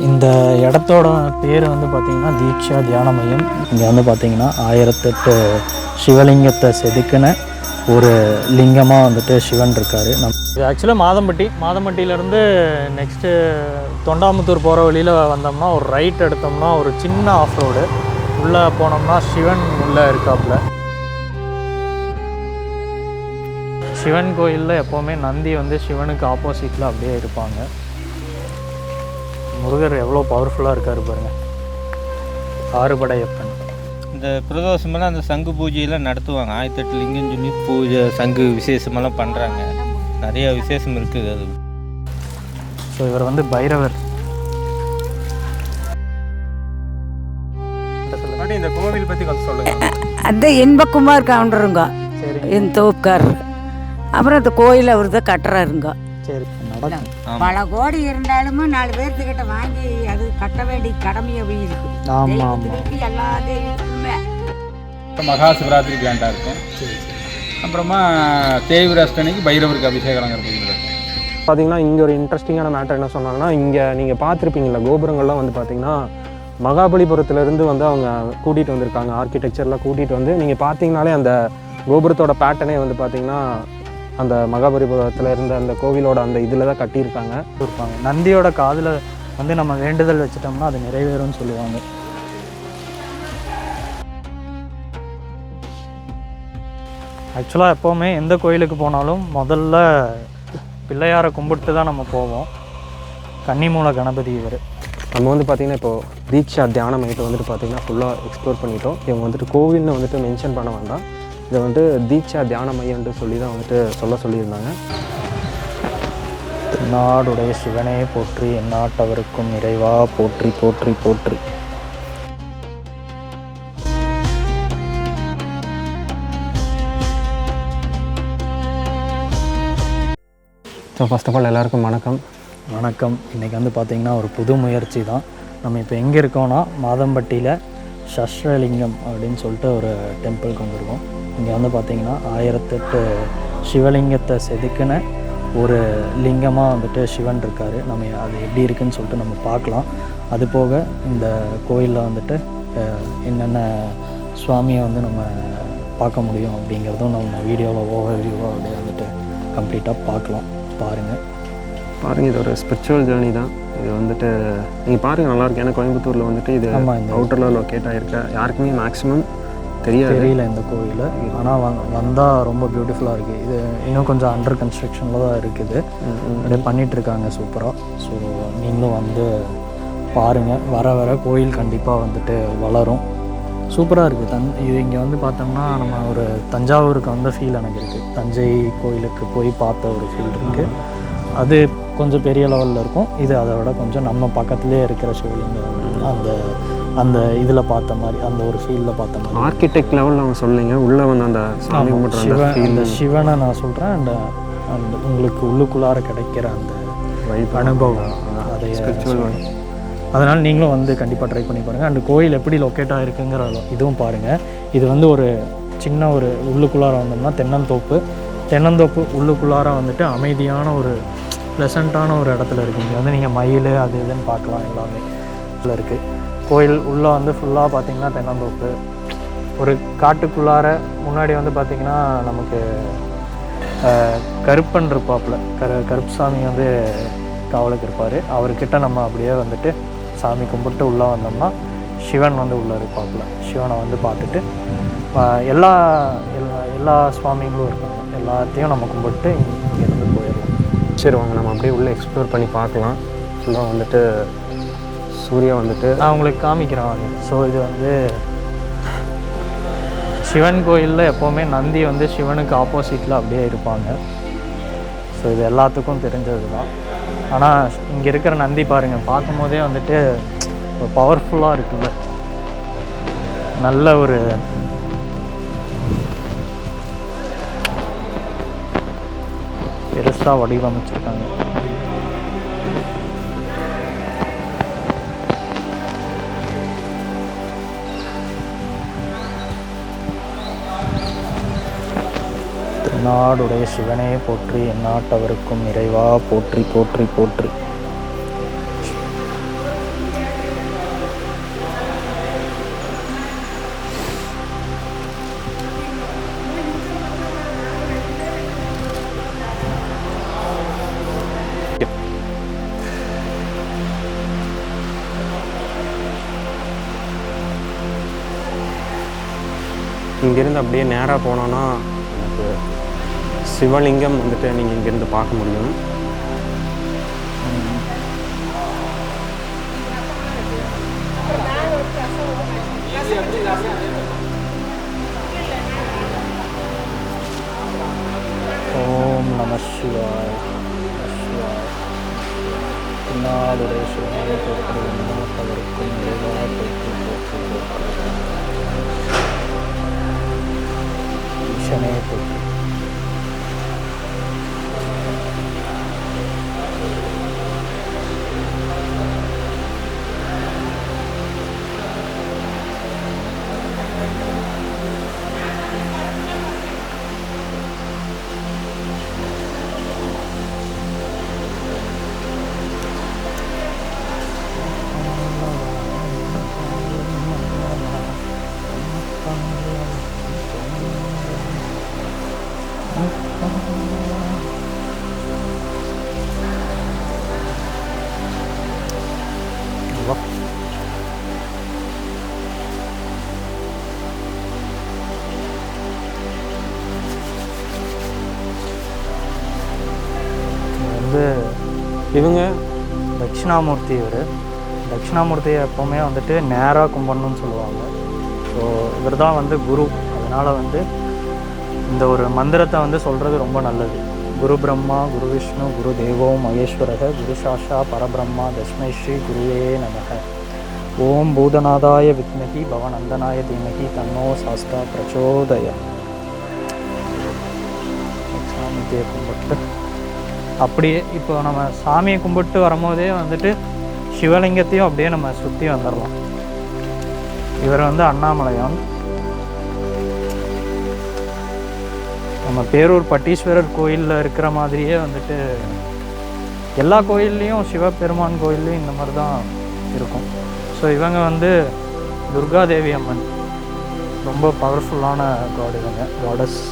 இந்த இடத்தோட பேர் வந்து பார்த்திங்கன்னா தீக்ஷா தியான மையம். இங்கே வந்து பார்த்திங்கன்னா 1008 சிவலிங்கத்தை செதுக்கின ஒரு லிங்கமாக வந்துட்டு சிவன் இருக்கார். இது ஆக்சுவலாக மாதம்பட்டியிலேருந்து நெக்ஸ்ட்டு தொண்டாமுத்தூர் போகிற வழியில் வந்தோம்னா ஒரு ரைட் எடுத்தோம்னா ஒரு சின்ன ஆஃப் ரோடு உள்ளே போனோம்னா சிவன் உள்ளே இருக்காப்புல. சிவன் கோயிலில் எப்போவுமே நந்தி வந்து சிவனுக்கு ஆப்போசிட்டில் அப்படியே இருப்பாங்க. முருகர் எவ்வளோ பவர்ஃபுல்லாக இருக்கார் பாருங்கள். ஆறுபடையப்பன். இந்த பிரதோஷமெல்லாம் அந்த சங்கு பூஜையெல்லாம் நடத்துவாங்க. 1008 லிங்கம் சொல்லி பூஜை சங்கு விசேஷமெல்லாம் பண்ணுறாங்க. நிறையா விசேஷம் இருக்குது அது. ஸோ இவர் வந்து பைரவர். இந்த கோவில் பற்றி கொஞ்சம் சொல்லுங்கள். அந்த இன்பகுமார் கவுண்டருங்க என் தோப்புக்கார். அப்புறம் அந்த கோயில் அவர் தான் கட்டுறாருங்க. சரி, பல கோடி இருந்தாலும் 4 பேர்த்துக்கிட்ட வாங்கி அது கட்ட வேண்டிய கடமையை இருக்கு. எல்லா தெய்வத்துக்குமே மகா சிவராத்திரி கிராண்டாக இருக்கும். அப்புறமா தேய்விரஷ்டனைக்கு பைரவருக்கு அபிஷேகங்கிறது இருக்கும். பார்த்தீங்கன்னா இங்கே ஒரு இன்ட்ரெஸ்டிங்கான மேட்டர் என்ன சொன்னாங்கன்னா, இங்கே நீங்கள் பார்த்துருப்பீங்களா கோபுரங்கள்லாம் வந்து பார்த்தீங்கன்னா மகாபலிபுரத்துலேருந்து வந்து அவங்க கூட்டிகிட்டு வந்திருக்காங்க. ஆர்கிடெக்சர்லாம் கூட்டிகிட்டு வந்து நீங்கள் பார்த்தீங்கனாலே அந்த கோபுரத்தோட பேட்டர்னே வந்து பார்த்திங்கன்னா அந்த மகாபலிபுரத்தில் இருந்த அந்த கோவிலோட அந்த இதில் தான் கட்டியிருக்காங்க. நந்தியோட காதில் வந்து நம்ம வேண்டுதல் வச்சுட்டோம்னா அது நிறைவேறும்னு சொல்லுவாங்க. ஆக்சுவலாக எப்போவுமே எந்த கோயிலுக்கு போனாலும் முதல்ல பிள்ளையாரை கும்பிட்டு தான் நம்ம போவோம். கன்னிமூல கணபதி இவர். நம்ம வந்து பார்த்திங்கன்னா இப்போது தீக்ஷா தியான மையத்தை வந்துட்டு பார்த்திங்கன்னா ஃபுல்லாக எக்ஸ்ப்ளோர் பண்ணிட்டோம். இவங்க வந்துட்டு கோவில்னு வந்துட்டு மென்ஷன் பண்ண வேண்டாம். இதை வந்து தீக்ஷா தியான மையம்னு சொல்லி தான் வந்துட்டு சொல்லியிருந்தாங்க. நாடுடைய சிவனே போற்றி, எந்நாட்டவருக்கும் இறைவா போற்றி போற்றி போற்றி. ஸோ ஃபர்ஸ்ட் ஆஃப் ஆல் எல்லாருக்கும் வணக்கம். இன்றைக்கி வந்து பார்த்திங்கன்னா ஒரு புது முயற்சி தான். நம்ம இப்போ எங்கே இருக்கோம்னா மாதம்பட்டியில் சஷ்ரலிங்கம் அப்படின்னு சொல்லிட்டு ஒரு டெம்பிளுக்கு வந்திருக்கோம். இங்கே வந்து பார்த்திங்கன்னா 1008 சிவலிங்கத்தை செதுக்கின ஒரு லிங்கமாக வந்துட்டு சிவன் இருக்கார். நம்ம அது எப்படி இருக்குதுன்னு சொல்லிட்டு நம்ம பார்க்கலாம். அது போக இந்த கோயிலில் வந்துட்டு என்னென்ன சுவாமியை வந்து நம்ம பார்க்க முடியும் அப்படிங்கிறதும் நம்ம வீடியோவில் ஓவர்வியூவாக அப்படியே வந்துட்டு கம்ப்ளீட்டாக பார்க்கலாம். பாருங்கள் இது ஒரு ஸ்பிரிச்சுவல் ஜேர்னி தான். இது வந்துட்டு நீங்கள் பாருங்கள் நல்லாயிருக்கு. ஏன்னா கோயம்புத்தூரில் வந்துட்டு இது அவுட்டரில் லொக்கேட் ஆகிருக்கு. யாருக்குமே மேக்ஸிமம் தெரியல இந்த கோயில். ஆனால் வந்தால் ரொம்ப பியூட்டிஃபுல்லாக இருக்குது. இது இன்னும் கொஞ்சம் அண்டர் கன்ஸ்ட்ரக்ஷனில் தான் இருக்குது. அப்படியே பண்ணிகிட்ருக்காங்க சூப்பராக. ஸோ நீங்களும் வந்து பாருங்கள். வர கோயில் கண்டிப்பாக வந்துட்டு வளரும். சூப்பராக இருக்குது. இது இங்கே வந்து பார்த்தோம்னா நம்ம ஒரு தஞ்சாவூருக்கு வந்த ஃபீல் எனக்கு இருக்குது. தஞ்சை கோயிலுக்கு போய் பார்த்த ஒரு ஃபீல் இருக்குது. அது கொஞ்சம் பெரிய லெவலில் இருக்கும். இது அதை விட கொஞ்சம் நம்ம பக்கத்துலேயே இருக்கிற சிவலிங்கம் அந்த இதில் பார்த்த மாதிரி அந்த ஒரு ஃபீல்டில் பார்த்த மாதிரி ஆர்கிடெக்ட் லெவலில் அவங்க சொல்லுங்க. உள்ளே வந்து அந்த அந்த சிவனை நான் சொல்கிறேன். அந்த உங்களுக்கு உள்ளுக்குள்ளார கிடைக்கிற அந்த அனுபவம் அதை அதனால் நீங்களும் வந்து கண்டிப்பாக ட்ரை பண்ணி பாருங்கள். அந்த கோயில் எப்படி லொக்கேட் ஆகிருக்குங்கிற இதுவும் பாருங்கள். இது வந்து ஒரு சின்ன ஒரு உள்ளுக்குள்ளார வந்தோம்னா தென்னந்தோப்பு உள்ளுக்குள்ளார வந்துட்டு அமைதியான ஒரு ப்ளசண்ட்டான ஒரு இடத்துல இருக்குது. இங்கே வந்து நீங்கள் மயில் அது இதுன்னு பார்க்கலாம். எல்லாமே இதில் இருக்குது. கோயில் உள்ளே வந்து ஃபுல்லாக பார்த்திங்கன்னா தென்னந்தோப்பு. ஒரு காட்டுக்குள்ளார முன்னாடி வந்து பார்த்திங்கன்னா நமக்கு கருப்பன் இருப்பாப்புல. கருப்புசாமி வந்து காவலுக்கு இருப்பார். அவர்கிட்ட நம்ம அப்படியே வந்துட்டு சாமி கும்பிட்டு உள்ளே வந்தோம்னா சிவன் வந்து உள்ளே இருப்பாப்புல. சிவனை வந்து பார்த்துட்டு எல்லா சுவாமிகளும் இருக்காங்க. எல்லாத்தையும் நம்ம கும்பிட்டு இங்கேருந்து போயிடலாம். சரி வாங்க நம்ம அப்படியே உள்ளே எக்ஸ்ப்ளோர் பண்ணி பார்க்கலாம். ஃபுல்லாக வந்துட்டு சூர்யா வந்துட்டு நான் உங்களுக்கு காமிக்கிறேன். ஸோ இது வந்து சிவன் கோயிலில் எப்போவுமே நந்தி வந்து சிவனுக்கு ஆப்போசிட்டில் அப்படியே இருப்பாங்க. ஸோ இது எல்லாத்துக்கும் தெரிஞ்சது தான். ஆனால் இங்கே இருக்கிற நந்தி பாருங்கள், பார்க்கும் போதே வந்துட்டு பவர்ஃபுல்லாக இருக்குல்ல. நல்ல ஒரு பெருசாக வடிவமைச்சிருக்காங்க. நாடுடைய சிவனே போற்றி, எந்நாட்டவருக்கும் இறைவா போற்றி போற்றி போற்றி. இங்கேருந்து அப்படியே நேராக போனோன்னா எனக்கு சிவலிங்கம் வந்துட்டு நீங்கள் இங்கேருந்து பார்க்க முடியும். ஓம் நம சிவாய சிவாய. பின்னாளுடைய சிவனை போற்றி நமத்தவருக்கும் இறைவா போற்றி போற்றி போற்றி. ஈசனே போற்றி. இவங்க தட்சிணாமூர்த்தி. தட்சிணாமூர்த்தியை எப்போவுமே வந்துட்டு நேராக கும்பிடணும்னு சொல்லுவாங்க. ஸோ இவர் தான் வந்து குரு. அதனால் வந்து இந்த ஒரு மந்திரத்தை வந்து சொல்கிறது ரொம்ப நல்லது. குரு பிரம்மா குரு விஷ்ணு குரு தேவோ மகேஸ்வரக குரு சாஷா பரபிரம்மா தஸ்மை ஸ்ரீ குருவே நமக. ஓம் பூதநாதாய வித்மகி பவநந்தனாய தீமகி தன்னோ சாஸ்தா பிரச்சோதய. சாமியை கும்பிட்டு அப்படியே இப்போ நம்ம சாமியை கும்பிட்டு வரும்போதே வந்துட்டு சிவலிங்கத்தையும் அப்படியே நம்ம சுற்றி வந்துடலாம். இவர் வந்து அண்ணாமலையான். நம்ம பேரூர் பட்டீஸ்வரர் கோயிலில் இருக்கிற மாதிரியே வந்துட்டு எல்லா கோயில்லையும் சிவபெருமான் கோயில்லையும் இந்த மாதிரி தான் இருக்கும். ஸோ இவங்க வந்து துர்காதேவி அம்மன், ரொம்ப பவர்ஃபுல்லான காட் இவங்க, காடஸ்.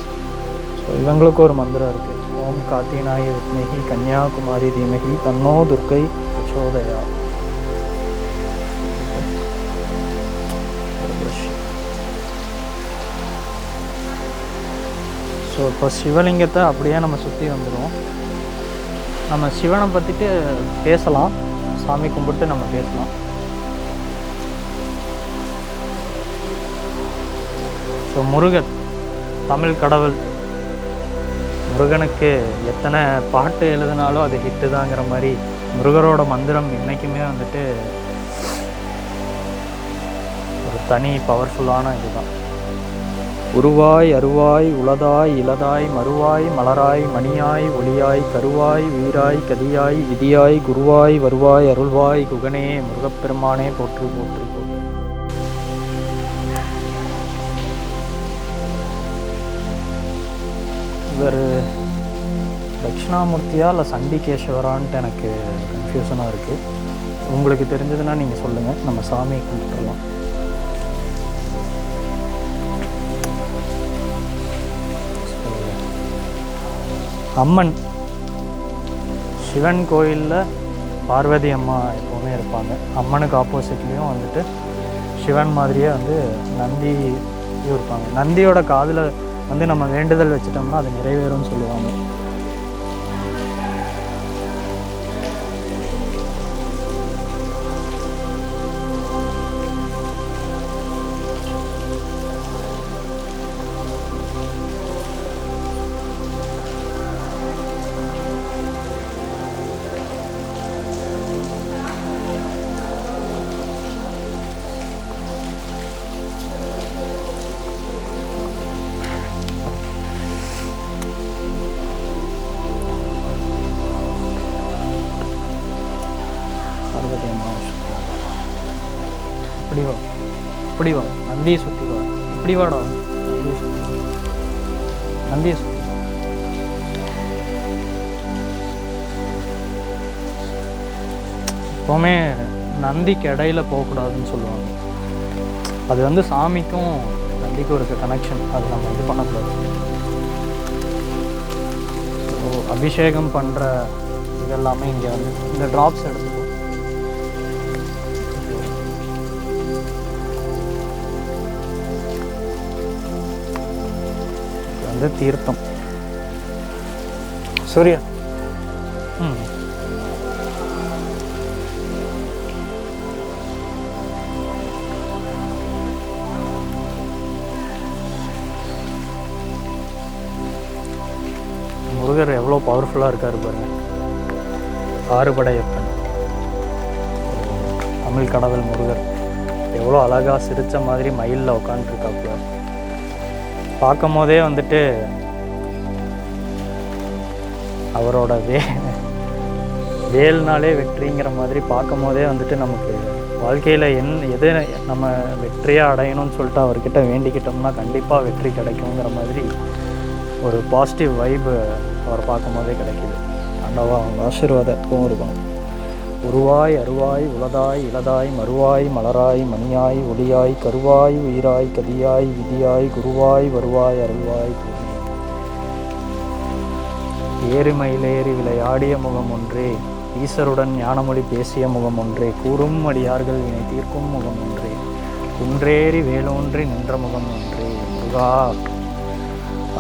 ஸோ இவங்களுக்கு ஒரு மந்திரம் இருக்குது. ஓம் காத்தினாய வித்மகி கன்யாகுமாரி தீமகி தன்னோ துர்க்கை பிரச்சோதயா. ஸோ இப்போ சிவலிங்கத்தை அப்படியே நம்ம சுற்றி வந்துடுவோம். நம்ம சிவனை பற்றிட்டு பேசலாம், சாமி கும்பிட்டு நம்ம பேசலாம். ஸோ முருகன் தமிழ் கடவுள். முருகனுக்கு எத்தனை பாட்டு எழுதினாலும் அது ஹிட்டு தாங்கிற மாதிரி முருகரோட மந்திரம் என்றைக்குமே வந்துட்டு ஒரு தனி பவர்ஃபுல்லான இதுதான். உருவாய் அருவாய் உளதாய் இளதாய் மறுவாய் மலராய் மணியாய் ஒளியாய் கருவாய் வீராய் கதியாய் விதியாய் குருவாய் வருவாய் அருள்வாய் குகனே முருகப்பெருமானே போற்று போற்று போற்று. இவர் தட்சிணாமூர்த்தியா இல்லை சண்டிகேஸ்வரான்ட்டு எனக்கு கன்ஃபியூஷனாக இருக்குது. உங்களுக்கு தெரிஞ்சதுன்னா நீங்கள் சொல்லுங்கள், நம்ம சாமியை கும்பிட்டுடலாம். அம்மன் சிவன் கோயிலில் பார்வதி அம்மா எப்போவுமே இருப்பாங்க. அம்மனுக்கு ஆப்போசிட்லேயும் வந்துட்டு சிவன் மாதிரியே வந்து நந்தியும் இருப்பாங்க. நந்தியோட காதில் வந்து நம்ம வேண்டுதல் வச்சுட்டோம்னா அது நிறைவேறும்னு சொல்லுவாங்க. இப்படி வா, இப்படி வா, நந்தியை சுற்றி வா, இப்படி வாடா, நந்தியை சுற்றி, நந்தியை சுற்றி. எப்போவுமே நந்திக்கு இடையில போகக்கூடாதுன்னு சொல்லுவாங்க. அது வந்து சாமிக்கும் நந்திக்கும் இருக்க கனெக்ஷன், அது நம்ம இது பண்ணக்கூடாது. ஸோ அபிஷேகம் பண்ணுற இதெல்லாமே இங்கே வந்து இந்த ட்ராப்ஸ் எடுத்துக்கோ. இது தீர்த்தம். சூர்யா முருகர் எவ்வளோ பவர்ஃபுல்லாக இருக்கார் பாருங்க. ஆறுபடையப்பன், தமிழ் கடவுள் முருகர் எவ்வளோ அழகாக சிரித்த மாதிரி மயிலில் உட்காந்துருக்காப்புல. பார்க்கும் போதே வந்துட்டு அவரோட வேல்னாலே வெற்றிங்கிற மாதிரி பார்க்கும் போதே வந்துட்டு நமக்கு வாழ்க்கையில் எது நம்ம வெற்றியாக அடையணும்னு சொல்லிட்டு அவர்கிட்ட வேண்டிக்கிட்டோம்னா கண்டிப்பாக வெற்றி கிடைக்குங்கிற மாதிரி ஒரு பாசிட்டிவ் வைப்பு அவர் பார்க்கும் போதே கிடைக்கிது. ஆண்டவா அவங்க ஆசீர்வாதம் எப்பவும் இருக்கணும். உருவாய் அருவாய் உளதாய் இளதாய் மறுவாய் மலராய் மணியாய் ஒளியாய் கருவாய் உயிராய் கதியாய் விதியாய் குருவாய் வருவாய் அருள்வாய். ஏறுமயிலேறி விளையாடிய முகம் ஒன்றே, ஈசருடன் ஞானமொழி பேசிய முகம் ஒன்றே, கூறும் அடியார்கள் வினை தீர்க்கும் முகம் ஒன்றே, குன்றேறி வேலூன்றி நின்ற முகம் ஒன்றே. முருகா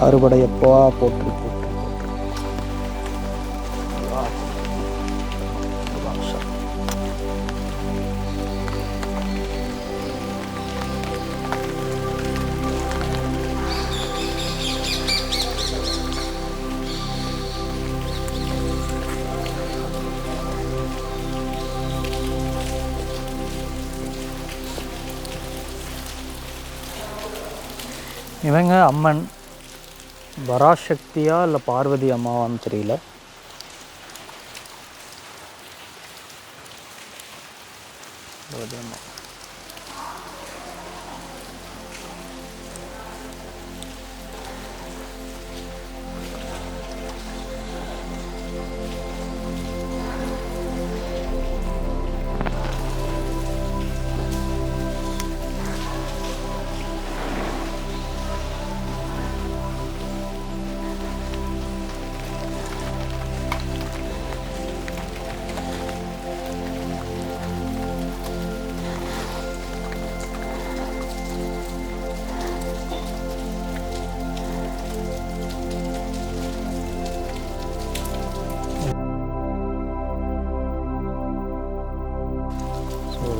அறுபடையப்பா போற்றி போற்றி போற்றி. இவங்க அம்மன் பராசக்தியா இல்லை பார்வதி அம்மாவான்னு தெரியல.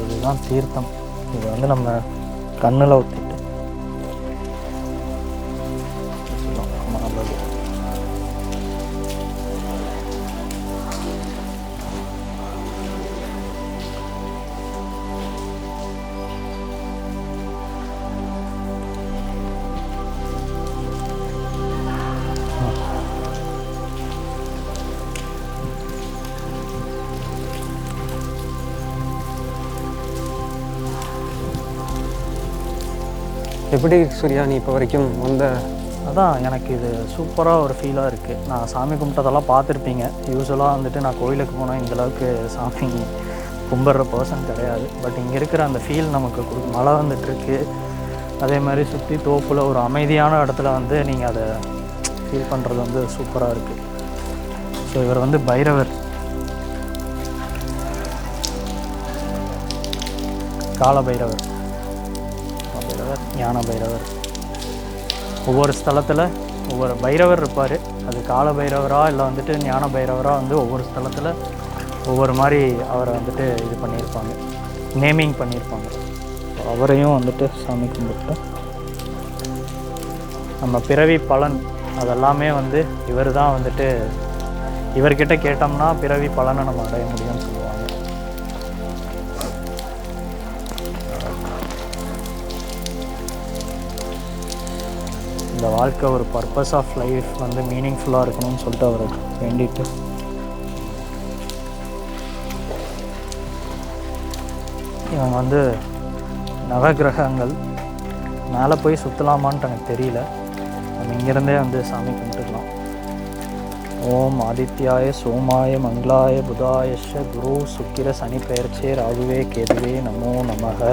இதுதான் தீர்த்தம். இது வந்து நம்ம கண்ணில் ஊற்றிட்டு நல்லது. எப்படி சூர்யா நீ இப்போ வரைக்கும் வந்த? அதான் எனக்கு இது சூப்பராக ஒரு ஃபீலாக இருக்குது. நான் சாமி கும்பிட்டதெல்லாம் பார்த்துருப்பீங்க. யூஸ்வலாக வந்துட்டு நான் கோயிலுக்கு போனால் இந்தளவுக்கு சாமி கும்பிட்ற பர்சன் கிடையாது. பட் இங்கே இருக்கிற அந்த ஃபீல் நமக்கு மழை வந்துட்டுருக்கு. அதே மாதிரி சுற்றி தோப்பில் ஒரு அமைதியான இடத்துல வந்து நீங்கள் அதை ஃபீல் பண்ணுறது வந்து சூப்பராக இருக்குது. ஸோ இவர் வந்து பைரவர், கால பைரவர், ஞான பைரவர். ஒவ்வொரு ஸ்தலத்தில் ஒவ்வொரு பைரவர் இருப்பார். அது கால பைரவராக இல்லை வந்துட்டு ஞான பைரவராக வந்து ஒவ்வொரு ஸ்தலத்தில் ஒவ்வொரு மாதிரி அவரை வந்துட்டு இது பண்ணியிருப்பாங்க, நேமிங் பண்ணியிருப்பாங்க. அவரையும் வந்துட்டு சாமி கும்பிட்டு நம்ம பிறவி பலன் அதெல்லாமே வந்து இவர் தான் வந்துட்டு இவர்கிட்ட கேட்டோம்னா பிறவி பலனை நம்ம அடைய முடியும்னு சொல்லுவாங்க. இந்த வாழ்க்கை ஒரு பர்பஸ் ஆஃப் லைஃப் வந்து மீனிங்ஃபுல்லாக இருக்கணும்னு சொல்லிட்டு அவருக்கு வேண்டிட்டு இவங்க வந்து நவகிரகங்கள் மேலே போய் சுற்றலாமான்ட்டு எனக்கு தெரியல. நம்ம இங்கேருந்தே வந்து சாமி கும்பிட்டுக்கலாம். ஓம் ஆதித்யாய சோமாய மங்களாய புதாயஷ குரு சுக்கிர சனி பெயர்ச்சே ராகுவே கேதுவே நமோ நமக.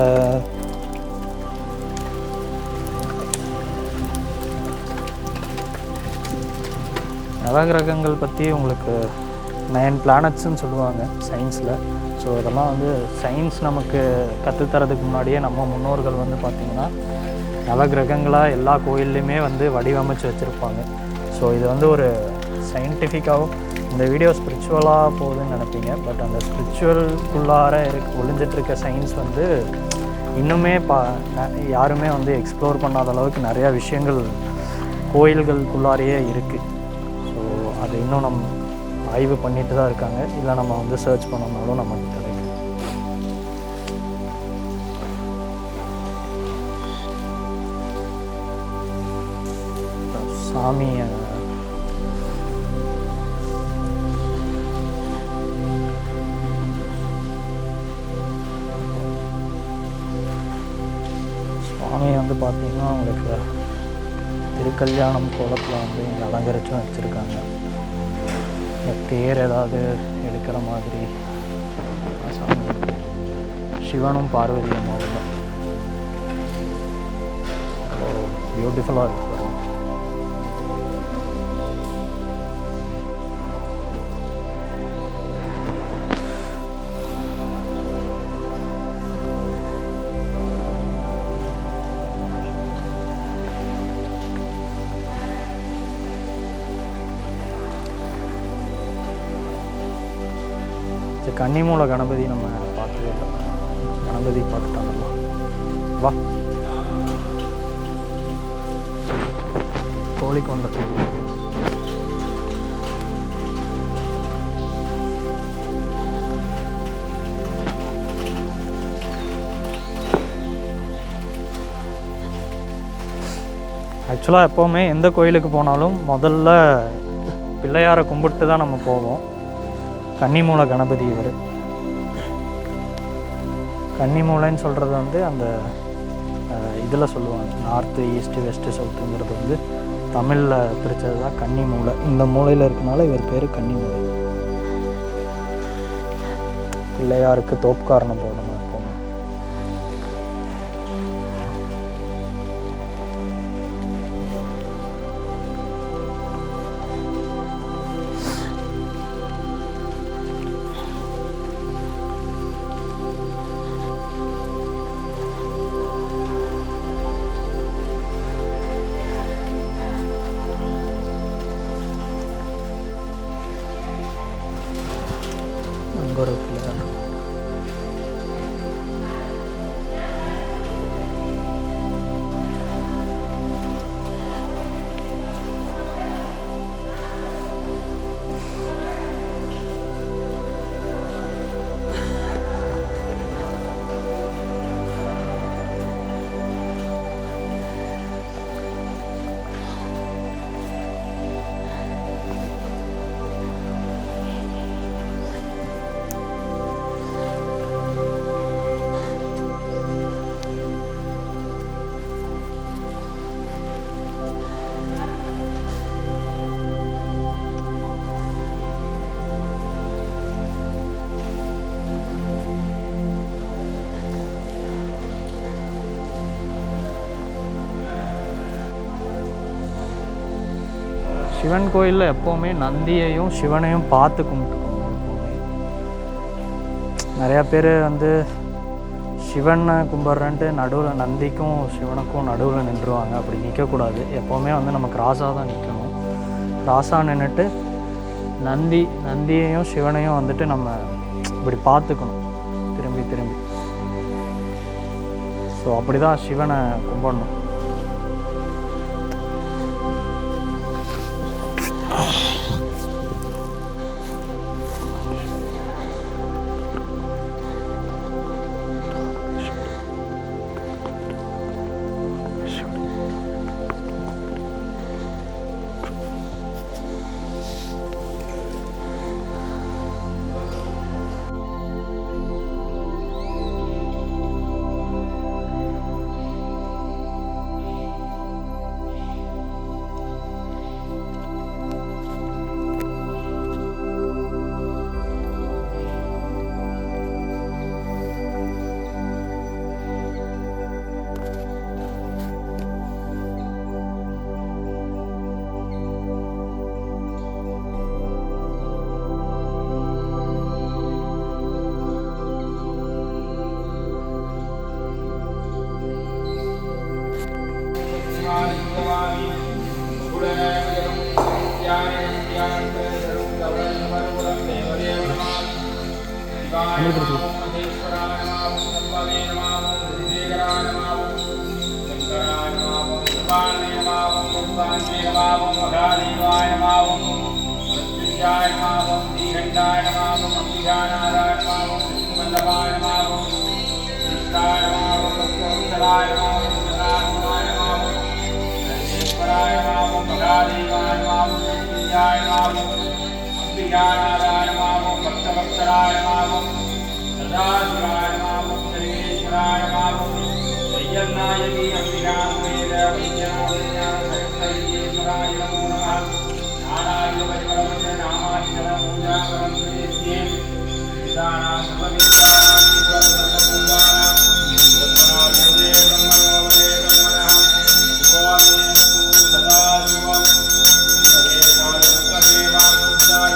நவகிரகங்கள் பற்றி உங்களுக்கு 9 பிளானட்ஸ்ன்னு சொல்லுவாங்க சயின்ஸில். ஸோ இதெல்லாம் வந்து சயின்ஸ் நமக்கு கற்றுத்தரதுக்கு முன்னாடியே நம்ம முன்னோர்கள் வந்து பார்த்திங்கன்னா நவகிரகங்களாக எல்லா கோயில்லையுமே வந்து வடிவமைச்சு வச்சுருப்பாங்க. ஸோ இது வந்து ஒரு சயின்டிஃபிக்காகவும், இந்த வீடியோ ஸ்பிரிச்சுவலாக போகுதுன்னு நினைப்பீங்க, பட் அந்த ஸ்பிரிச்சுவல்குள்ளார ஒளிஞ்சிட்ருக்க சயின்ஸ் வந்து இன்னுமே யாருமே வந்து எக்ஸ்ப்ளோர் பண்ணாத அளவுக்கு நிறையா விஷயங்கள் கோயில்களுக்குள்ளாரையே இருக்குது. ஸோ அது இன்னும் நம்ம ஆய்வு பண்ணிட்டு தான் இருக்காங்க. இல்லை நம்ம வந்து சர்ச் பண்ணோம்னாலும் நமக்கு கிடைக்கும். சாமியை வந்து பார்த்திங்கன்னா உங்களுக்கு திருக்கல்யாணம் கோலத்தில் வந்து இங்கே அலங்கரிச்சும் வச்சுருக்காங்க. தேர் ஏதாவது எடுக்கிற மாதிரி சாமி, சிவனும் பார்வதி அம்மாவும் பியூட்டிஃபுல்லாக இருக்குது. கன்னிமூல கணபதி நம்ம பார்த்ததே இல்லை. கணபதி பார்த்துட்டாங்கல்ல. வா கோழிக்கொண்டை ஆக்சுவலாக எப்போவுமே எந்த கோயிலுக்கு போனாலும் முதல்ல பிள்ளையாரை கும்பிட்டு தான் நம்ம போவோம். கன்னிமூல கணபதி இவர். கன்னிமூலைன்னு சொல்கிறது வந்து அந்த இதில் சொல்லுவாங்க, நார்த்து ஈஸ்ட்டு வெஸ்ட்டு சவுத்துங்கிறது வந்து தமிழில் பிரித்தது தான் கன்னிமூலை. இந்த மூலையில் இருக்கனால இவர் பேர் கன்னிமூலை. பிள்ளையாருக்கு தோப்புக்காரணம் போடணும் எப்போவுமே. ஒரு பிள்ளையார். சிவன் கோயிலில் எப்போவுமே நந்தியையும் சிவனையும் பார்த்து கும்பிட்டுக்கோங்க. எப்போவுமே நிறையா பேர் வந்து சிவனை கும்பிட்றன்ட்டு நடுவில் நந்திக்கும் சிவனுக்கும் நடுவில் நின்றுவாங்க. அப்படி நிற்கக்கூடாது. எப்போவுமே வந்து நம்ம கிராஸாக தான் நிற்கணும். கிராஸாக நின்றுட்டு நந்தியையும் சிவனையும் வந்துட்டு நம்ம இப்படி பார்த்துக்கணும் திரும்பி திரும்பி. ஸோ அப்படி தான் சிவனை கும்பிடணும். நமः மகாதேவாய நமः மருத்யுஞ்சயாய நமः ஸ்ரீகண்டாய நமः அம்பிகாநாதாய நமः விஷ்ணுவல்லபாய நமः கிருஷ்ணாய நமः பக்தவத்சலாய நமः சதாசிவாய நமः சர்வேஸ்வராய நமः மகாதேவாய நமः மருத்யுஞ்சயாய நமः அம்பிகாநாதாய நமः பக்தவத்சலாய நமः சதாசிவாய நமः சர்வேஸ்வராய நமः வையநாயகி அம்பிகாம்பேத வைஜநாதஞான சகஸ்ரலிங்கேஸ்வராய நமோ நமः நாராயண வைபவந்த நாமாச்சர பூஜாகரம் பிரதிஷ்டே விதானாம் சர்வவித்யானாம் ஈஸ்வரசர்வபூதானாம் பிரம்மணாபூதே பிரம்மணோபதே பிரம்மணः சுகோதேனஸ்து சதாசிவம் சர்வேஷாய சர்வதேவான் சுத்தாய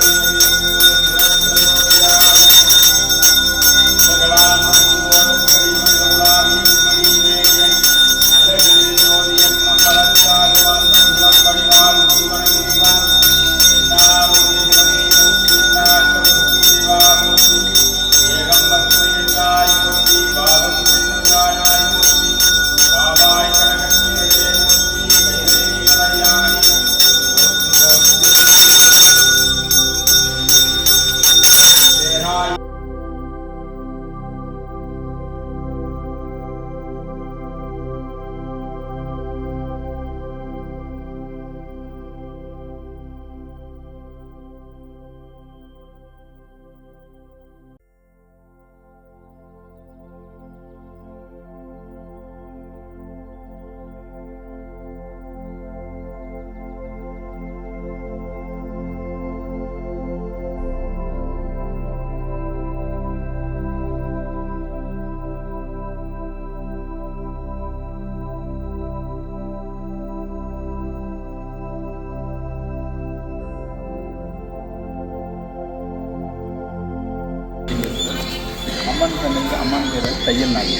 அம்மன் கண்ணுக்கு அம்மன் பேர் தையல் நாள்.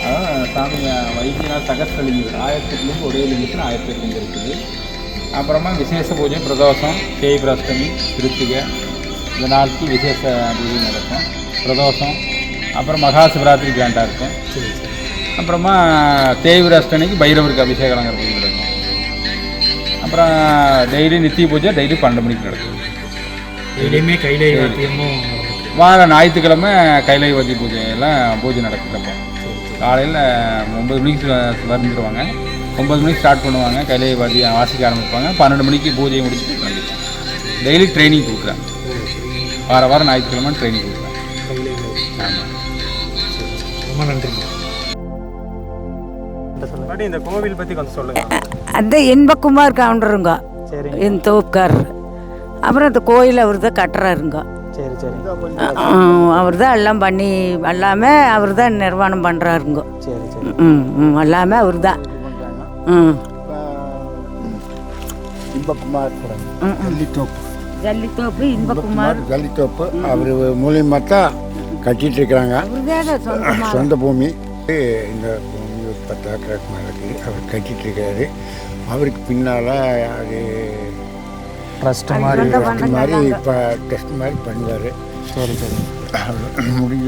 அதான் சாமி வைத்தியநாத் சகஸ்ரலிங்கம் 1008 லிங்கம் ஒரே லிங்கத்தில் 1008 லிங்கம் இருக்குது. அப்புறமா விசேஷ பூஜை பிரதோஷம் தேய்பிராஷ்டமி கிருத்திகை இந்த நாளுக்கு விசேஷ பூஜை நடக்கும். பிரதோஷம் அப்புறம் மகா சிவராத்திரி கிராண்டாக இருக்கும். அப்புறமா தேய்பிராஷ்டமிக்கு பைரவருக்கு அபிஷேகங்கிற பூஜை நடக்கும். அப்புறம் டெய்லி நித்திய பூஜை டெய்லி 12 மணிக்கு நடக்கும். டெய்லியுமே கையிலே வாத்தியமும் வார ஞாயிற்றுக்கிழமை கைலைவதி பூஜையெல்லாம் பூஜை நடக்குதுப்போ. காலையில் 9 மணிக்கு வந்துடுவாங்க. 9 மணிக்கு ஸ்டார்ட் பண்ணுவாங்க. கைலைவதி வாசிக்க ஆரம்பிப்பாங்க. 12 மணிக்கு பூஜையை முடிச்சுட்டு கண்டிப்பாங்க. டெய்லி ட்ரைனிங் கொடுக்குறேன். வாரம் ஞாயிற்றுக்கிழமை ட்ரைனிங் கொடுக்குறேன். ஆமாம். ரொம்ப நன்றி. இந்த கோவில் பற்றி கொஞ்சம் சொல்லுங்கள். அந்த இன்பகுமார் கவுண்டருங்க, சரி, என் தோப்புக்காரர். அப்புறம் அந்த கோயில் அவர் தான் கட்டுறாருங்க. சரி சரி. அவர் தான் எல்லாம் பண்ணி எல்லாமே அவர் தான் நிர்வாணம் பண்ணுறாருங்க. சரி சரி. எல்லாமே அவர் தான். இன்பகுமார் ஜல்லித்தோப்பு இன்பகுமார் ஜல்லித்தோப்பு அவர் மூலியமாக தான் கட்டிகிட்டு இருக்கிறாங்க. சொந்த பூமி. இந்த பூமி ஒரு 10 ஏக்கருக்கு மேலே இருக்குது. அவர் கட்டிகிட்டு இருக்காரு. அவருக்கு பின்னால் அது ட்ரஸ்ட் மாதிரி இப்போ டெஸ்ட் மாதிரி பண்ணுவார். சரி சரி. முடிஞ்ச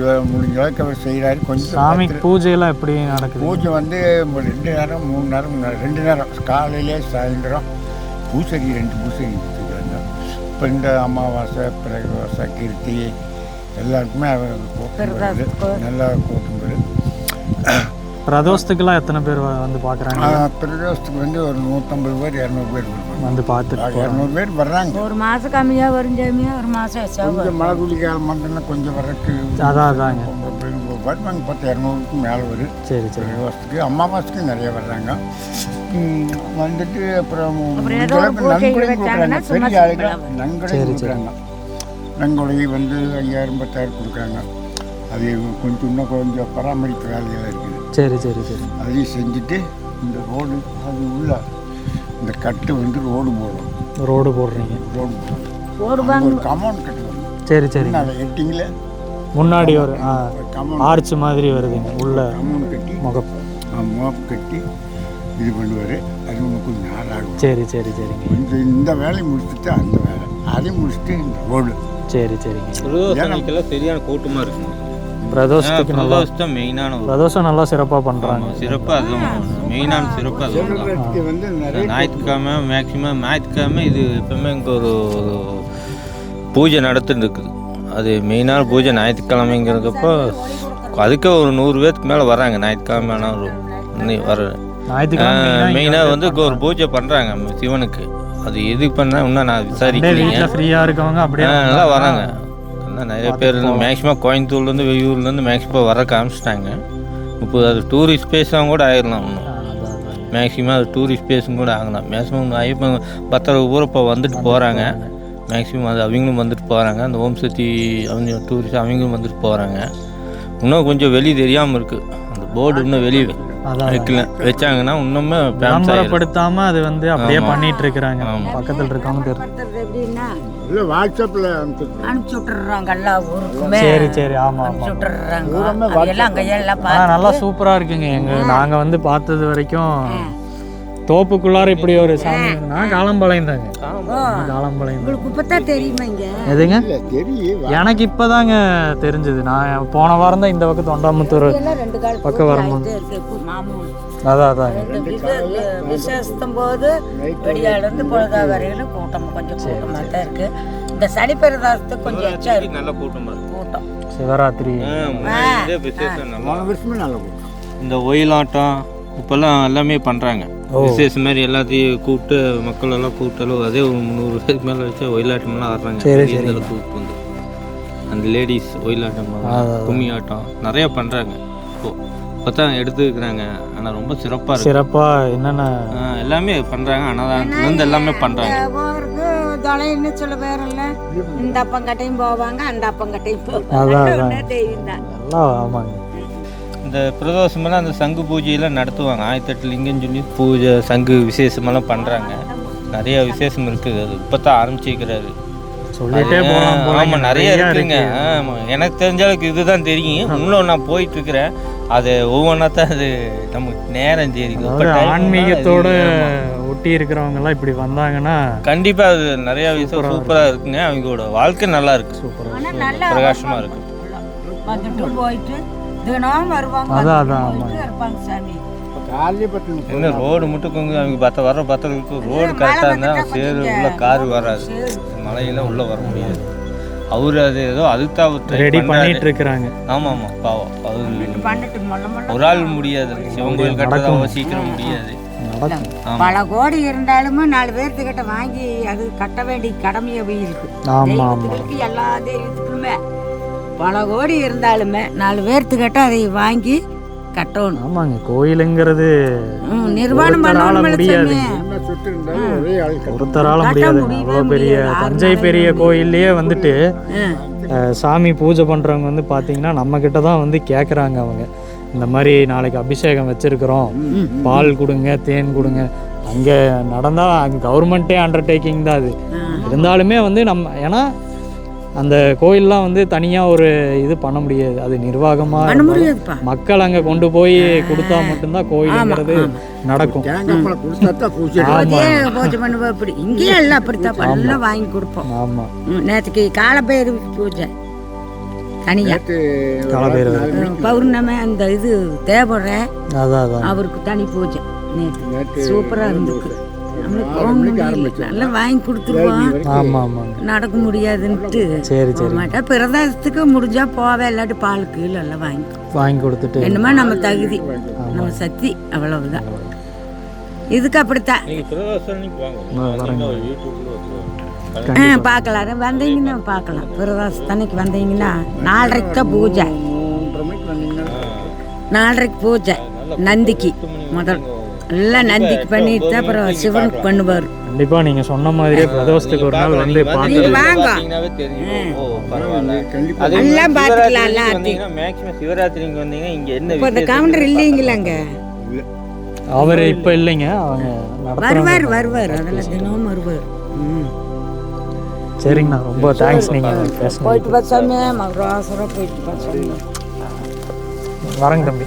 அளவுக்கு அவர் செய்கிறாரு. கொஞ்சம் சாமி பூஜையெல்லாம் எப்படி நடக்குது? பூஜை வந்து 2 நேரம் 3 நேரம் 2 நேரம் காலையிலே சாயந்தரம் பூசரி 2 பூசரி கொடுத்துக்கிறாங்க. இப்போ இந்த அமாவாசை பிரகவாசை கீர்த்தி எல்லாருக்குமே அவர் நல்லா கூட்டம் வரும். பிரதோஷத்துக்கெல்லாம் எத்தனை பேர் வந்து பார்க்குறாங்க? பிரதோஷத்துக்கு வந்து ஒரு 150 பேர் 200 பேர் வந்து பார்த்துட்டு 200 பேர் வர்றாங்க. ஒரு மாதம் கம்மியாக வரும் ஜாமியா, ஒரு மாதம் கொஞ்சம் மழை துளி காலம் மட்டும்னா கொஞ்சம் வரக்கு அதாங்க வருவாங்க. 10-200க்கும் மேலே வரும். சரி சரி. பிரதோஷத்துக்கு அமாவாசைக்கு நிறைய வர்றாங்க. வந்துட்டு அப்புறம் பெரிய ஆளுகள் நன்கொடை கொடுக்குறாங்க. நன்கொடை வந்து 5000-10,000 கொடுக்குறாங்க. அது கொஞ்சம் இன்னும் கொஞ்சம் பராமரிப்பு வேலைகள் இருக்குது. சரி சரி சரி. அதையும் செஞ்சுட்டு இந்த ரோடு அது உள்ள இந்த கட்டு வந்து ரோடு போடுறோம். ரோடு போடுறீங்க? ரோடு போடுறோம். ஒரு கமௌண்ட் கட்டுவாங்க. சரி சரி. எட்டிங்கில் முன்னாடி ஒரு ஆர்ச் மாதிரி வருதுங்க. உள்ள கமௌண்ட் கட்டி முகப்பு கட்டி இது பண்ணுவார். அது ஒன்று கொஞ்சம் நேரம் ஆகும். சரி சரி சரிங்க. கொஞ்சம் இந்த வேலையை முடிச்சுட்டு அந்த வேலை அதையும் முடிச்சுட்டு இந்த ரோடு. சரி சரிங்க. சரியான கூட்டமாக இருக்குங்க. பிரதோஷத்துக்கு நல்லா பிரதோஷம் மெயினான ஒரு பிரதோஷம் நல்லா சிறப்பாக பண்ணுறாங்க. சிறப்பு. அதுவும் மெயினான சிறப்பு அதுவும் தான். ஞாயிற்றுக்கிழமை மேக்சிமம் ஞாயிற்றுக்கிழமை இது எப்பவுமே இங்கே ஒரு பூஜை நடந்துட்டு இருக்குது. அது மெயினான பூஜை ஞாயிற்றுக்கிழமைங்கிறப்போ அதுக்கே ஒரு 100 பேருக்கு மேலே வராங்க. ஞாயிற்றுக்கிழமை வர மெயினாக வந்து ஒரு பூஜை பண்ணுறாங்க சிவனுக்கு. அது எதுக்கு பண்ணால் இன்னும் நான் விசாரிக்கிறீங்க. ஃப்ரீயாக இருக்கவங்க அப்படியே நல்லா வராங்க. நிறைய பேர் மேக்ஸிமம் கோயம்புத்தூர்லேருந்து வெளியூர்லேருந்து மேக்ஸிமம் வர காமிச்சிட்டாங்க. இப்போ அது டூரிஸ்ட் பிளேஸாக கூட ஆயிடலாம். இன்னும் மேக்ஸிமம் அது டூரிஸ்ட் பிளேஸும் கூட ஆகலாம். மேக்ஸிமம் ஐயப்பன் பத்திர ஊர் இப்போ வந்துட்டு போகிறாங்க. மேக்ஸிமம் அது அவங்களும் வந்துட்டு போகிறாங்க. அந்த ஓம் சக்தி அவங்க டூரிஸ்ட் அவங்களும் வந்துட்டு போகிறாங்க. இன்னும் கொஞ்சம் வெளியே தெரியாமல் இருக்குது. அந்த போர்டு இன்னும் வெளியே வைக்கல. வச்சாங்கன்னா இன்னுமே விளம்பரப்படுத்தாம அது வந்து அப்படியே பண்ணிட்டு இருக்கிறாங்க. பக்கத்தில் இருக்கவங்க எப்படின்னா வாட்ஸ்அப்பில் அனுப்பிச்சு விட்டுறாங்க எல்லா ஊருக்குமே. சரி சரி ஆமாம் அனுப்பிச்சு விட்டுறாங்க. அதெல்லாம் அங்கே எல்லாம் நல்லா சூப்பராக இருக்குங்க. நாங்கள் வந்து பார்த்தது வரைக்கும் தோப்புக்குள்ளார இப்படி ஒரு சாமி. நான் காலம்பாளையம் தாங்க. காலம்பாளையம் உங்களுக்கு இப்போ தான் தெரியுமா இங்கே? எதுங்க? தெரியும். எனக்கு இப்போதாங்க தெரிஞ்சது. நான் போன வாரம் தான் இந்த பக்கம் தொண்டாமுத்தூர் பக்கம் வரும்போது அதான் விசேஷத்தும் போது வெடியாலேருந்து பொழுதா வரையிலும் கூட்டம் கொஞ்சம் கூட்டமாக தான் இருக்குது. இந்த சனி பிரதாசத்துக்கு கொஞ்சம் எச்சா இருக்கு. நல்ல கூட்டம். சிவராத்திரி இந்த ஒயிலாட்டம் இப்போல்லாம் எல்லாமே பண்ணுறாங்க. விசேஷம் மாதிரி எல்லாத்தையும் கூப்பிட்டு மக்கள் எல்லாம் கூப்பிட்டாலும் அதே ஒரு 300 பேருக்கு மேலே வச்சு ஒயிலாட்டம்லாம் ஆடுறாங்க. கூப்பிட்டு வந்து அந்த லேடிஸ் ஒயிலாட்டம், கும்மி ஆட்டம் நிறைய பண்ணுறாங்க. இப்போ தான் எடுத்துக்கிறாங்க. ஆனால் ரொம்ப சிறப்பாக என்னென்ன எல்லாமே பண்ணுறாங்க. அன்னதானத்துலேருந்து எல்லாமே பண்ணுறாங்க. தொலைன்னு சொல்ல பேர் இல்லை. இந்த அப்பங்கட்டையும் போவாங்க, அந்த அப்பங்கட்டையும் போவாங்க. தெய்வம் தான். ஆமாங்க. இந்த பிரதோஷமெல்லாம் அந்த சங்கு பூஜையெல்லாம் நடத்துவாங்க. 1008 லிங்கன்னு சொல்லி பூஜை சங்கு விசேஷமெல்லாம் பண்ணுறாங்க. நிறைய விசேஷம் இருக்குது. அது இப்போ தான் ஆரம்பிச்சிருக்கிறாரு. ஆமாம் நிறைய இருக்குங்க. ஆமாம் எனக்கு தெரிஞ்ச அளவுக்கு இதுதான் தெரியும். இன்னும் நான் போயிட்டுருக்கிறேன். அது ஒவ்வொன்றா தான் அது நமக்கு நேரம் தெரியும். ஆன்மீகத்தோட ஒட்டி இருக்கிறவங்கலாம் இப்படி வந்தாங்கன்னா கண்டிப்பாக அது நிறையா விஷயம் சூப்பராக இருக்குங்க. அவங்களோட வாழ்க்கை நல்லா இருக்குது. சூப்பராக பிரகாசமாக இருக்குது. வந்துட்டு போயிட்டு தினம் வருவாங்க. என்ன ரோடு மட்டும் கொஞ்சம் அவங்க வர்ற பத்தலுக்கு ரோடு கரெக்டாக இருந்தால் சேரு உள்ள காரு வராது. மலையில் உள்ளே வர முடியாது. அவர் அது ஏதோ அதுக்கு ரெடி பண்ணிட்டு இருக்கிறாங்க. ஆமாம் பாவம். அவர் ஒரு ஆள் முடியாது. சிவன் கோயில் கட்டுறதா சீக்கிரம் முடியாது. பல கோடி இருந்தாலுமே 4 பேர்த்துக்கிட்ட வாங்கி அது கட்ட வேண்டிய கடமையை இருக்கு. எல்லா தெய்வத்துக்குமே பல கோடி இருந்தாலுமே 4 பேர்த்துக்கிட்ட அதை வாங்கி கட்டணும். ஆமாங்க. கோயிலுங்கிறது நிர்வாணம் பண்ண முடியாது. ஒருத்தரால முடியாது. அவ்வளோ பெரிய தஞ்சை பெரிய கோயில்லையே வந்துட்டு சாமி பூஜை பண்ணுறவங்க வந்து பார்த்தீங்கன்னா நம்மக்கிட்ட தான் வந்து கேட்குறாங்க. அவங்க இந்த மாதிரி நாளைக்கு அபிஷேகம் வச்சுருக்குறோம், பால் கொடுங்க, தேன் கொடுங்க. அங்கே நடந்தால் அங்கே கவர்மெண்ட்டே அண்டர்டேக்கிங் தான் அது. இருந்தாலுமே வந்து நம்ம ஏன்னா அந்த கோயிலெலாம் வந்து தனியாக ஒரு இது பண்ண முடியாது. அது நிர்வாகமாக மக்கள் அங்கே கொண்டு போய் கொடுத்தா மட்டும்தான் கோயிலுங்கிறது நடக்கும். இங்கேயும் எல்லாம் அப்படித்தான் எல்லாம் வாங்கி கொடுப்போம். ஆமாம். நேற்றுக்கு காலபைரவி பூஜை தனியாக, பௌர்ணமி அந்த இது தேவர அவருக்கு தனி பூஜை நேற்று சூப்பராக இருந்துருக்கு. நல்லா வாங்கி கொடுத்துருவோம். நடக்க முடியாதுன்ட்டு மாட்டா. பிரதாசத்துக்கு முடிஞ்சா போவே. இல்லாட்டி பாலுக்கு எல்லாம் வாங்கி கொடுத்துட்டு என்னமா நம்ம தகுதி நம்ம சக்தி அவ்வளவுதான். இதுக்கு அப்படித்தான் பார்க்கலாம். வந்தீங்கன்னா பார்க்கலாம். பிரதாசத்தன்னைக்கு வந்தீங்கன்னா 4:30 தான் பூஜை. 4:30 பூஜை நந்திக்கு முதல் எல்லாம் நந்திக்கு பண்ணிட்டு அப்புறம் சிவனுக்கு பண்ணுவார். கண்டிப்பாக நீங்கள் சொன்ன மாதிரியே பிரதோஷத்துக்கு ஒரு நாள் வந்து பார்த்து வாங்க. எல்லாம் பார்த்துக்கலாம். சிவராத்திரிக்கு வந்தீங்கன்னா இங்கே என்ன இப்போ அந்த கவுண்டர் இல்லைங்களாங்க. அவர் இப்போ இல்லைங்க. அவங்க வருவார். அதெல்லாம் தினமும் வருவார். சரிங்கண்ணா, ரொம்ப தேங்க்ஸ். நீங்கள் போயிட்டு பார்த்தாமே அவசரம் போயிட்டு பார்த்தாமே வரங்க தம்பி.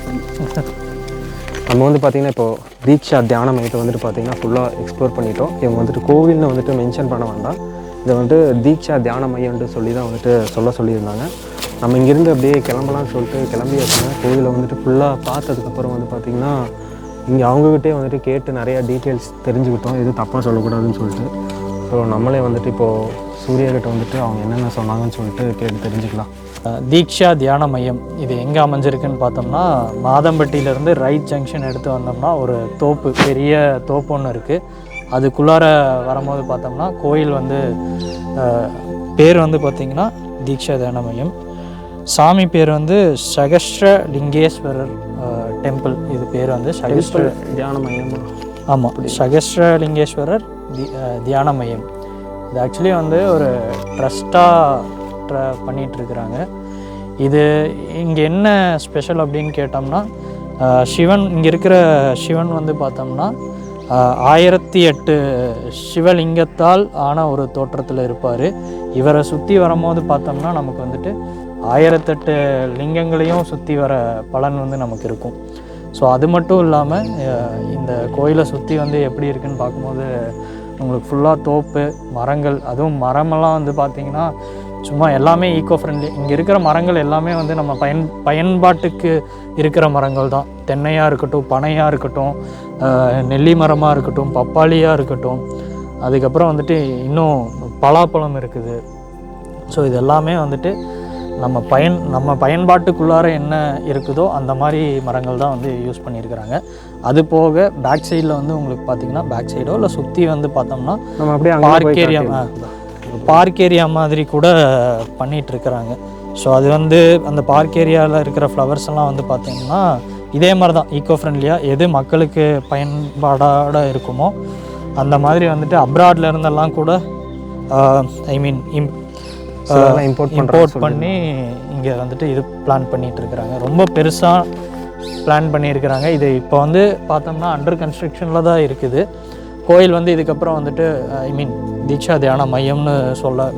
நம்ம வந்து பார்த்திங்கன்னா இப்போது தீக்ஷா தியான மையத்தை வந்துட்டு பார்த்திங்கன்னா ஃபுல்லாக எக்ஸ்ப்ளோர் பண்ணிட்டோம். இவங்க வந்துட்டு கோவில்னு வந்துட்டு மென்ஷன் பண்ண வேண்டாம். இதை வந்துட்டு தீக்ஷா தியான மையம்னு சொல்லி தான் வந்துட்டு சொல்லியிருந்தாங்க. நம்ம இங்கேருந்து அப்படியே கிளம்பலாம்னு சொல்லிட்டு கிளம்பியாச்சுங்க. கோவிலை வந்துட்டு ஃபுல்லாக பார்த்ததுக்கப்புறம் வந்து பார்த்திங்கன்னா இங்கே அவங்கக்கிட்டே வந்துட்டு கேட்டு நிறையா டீட்டெயில்ஸ் தெரிஞ்சுக்கிட்டோம், எதுவும் தப்பாக சொல்லக்கூடாதுன்னு சொல்லிட்டு. ஸோ நம்மளே வந்துட்டு இப்போது சூர்யாகிட்ட வந்துட்டு அவங்க என்னென்ன சொன்னாங்கன்னு சொல்லிட்டு கேட்டு தெரிஞ்சுக்கலாம். தீக்ஷா தியான மையம் இது எங்கே அமைஞ்சிருக்குன்னு பார்த்தோம்னா, மாதம்பட்டியிலேருந்து ரைட் ஜங்ஷன் எடுத்து வந்தோம்னா ஒரு தோப்பு, பெரிய தோப்பு ஒன்று இருக்குது. அதுக்குள்ளார வரும்போது பார்த்தோம்னா கோயில் வந்து பேர் வந்து பார்த்திங்கன்னா தீக்ஷா தியான மையம். சாமி பேர் வந்து சகஸ்ர லிங்கேஸ்வரர் டெம்பிள். இது பேர் வந்து சகஸ்ர தியான மையம். ஆமாம், சகஸ்ர லிங்கேஸ்வரர் தியான மையம். இது ஆக்சுவலி வந்து ஒரு ட்ரஸ்ட்டாக பண்ணிகிட்ருக்குறாங்க. இது இங்கே என்ன ஸ்பெஷல் அப்படின்னு கேட்டோம்னா, சிவன் இங்கே இருக்கிற சிவன் வந்து பார்த்தோம்னா 1008 சிவலிங்கத்தால் ஆன ஒரு தோற்றத்தில் இருப்பார். இவரை சுற்றி வரும்போது பார்த்தோம்னா நமக்கு வந்துட்டு 1008 லிங்கங்களையும் சுற்றி வர பலன் வந்து நமக்கு இருக்கும். ஸோ அது மட்டும் இல்லாமல் இந்த கோயிலை சுற்றி வந்து எப்படி இருக்குன்னு பார்க்கும்போது உங்களுக்கு ஃபுல்லாக தோப்பு, மரங்கள், அதுவும் மரமெல்லாம் வந்து பார்த்திங்கன்னா சும்மா எல்லாமே ஈக்கோ ஃப்ரெண்ட்லி. இங்கே இருக்கிற மரங்கள் எல்லாமே வந்து நம்ம பயன்பாட்டுக்கு இருக்கிற மரங்கள் தான். தென்னையாக இருக்கட்டும், பனையாக இருக்கட்டும், நெல்லி மரமாக இருக்கட்டும், பப்பாளியாக இருக்கட்டும், அதுக்கப்புறம் வந்துட்டு இன்னும் பலாப்பழம் இருக்குது. ஸோ இது எல்லாமே வந்துட்டு நம்ம பயன்பாட்டுக்குள்ளார என்ன இருக்குதோ அந்த மாதிரி மரங்கள் தான் வந்து யூஸ் பண்ணியிருக்கிறாங்க. அது போக பேக் சைடில் வந்து உங்களுக்கு பார்த்திங்கன்னா பேக் சைடோ இல்லை சுற்றி வந்து பார்த்தோம்னா நம்ம அப்படியே பார்க் ஏரியா மாதிரி கூட பண்ணிகிட்ருக்கிறாங்க. ஸோ அது வந்து அந்த பார்க் ஏரியாவில் இருக்கிற ஃப்ளவர்ஸ் எல்லாம் வந்து பார்த்திங்கன்னா இதே மாதிரி தான் ஈக்கோ ஃப்ரெண்ட்லியாக எது மக்களுக்கு பயன்பாடாக இருக்குமோ அந்த மாதிரி வந்துட்டு அப்ராட்ல இருந்தெல்லாம் கூட இம்போர்ட் பண்ணி இங்கே வந்துட்டு இது பிளான் பண்ணிகிட்ருக்குறாங்க. ரொம்ப பெருசாக பிளான் பண்ணியிருக்கிறாங்க. இது இப்போ வந்து பார்த்தோம்னா அண்டர் கன்ஸ்ட்ரக்ஷனில் தான் இருக்குது. கோயில் வந்து இதுக்கப்புறம் வந்துட்டு தீக்ஷா தியான மையம்னு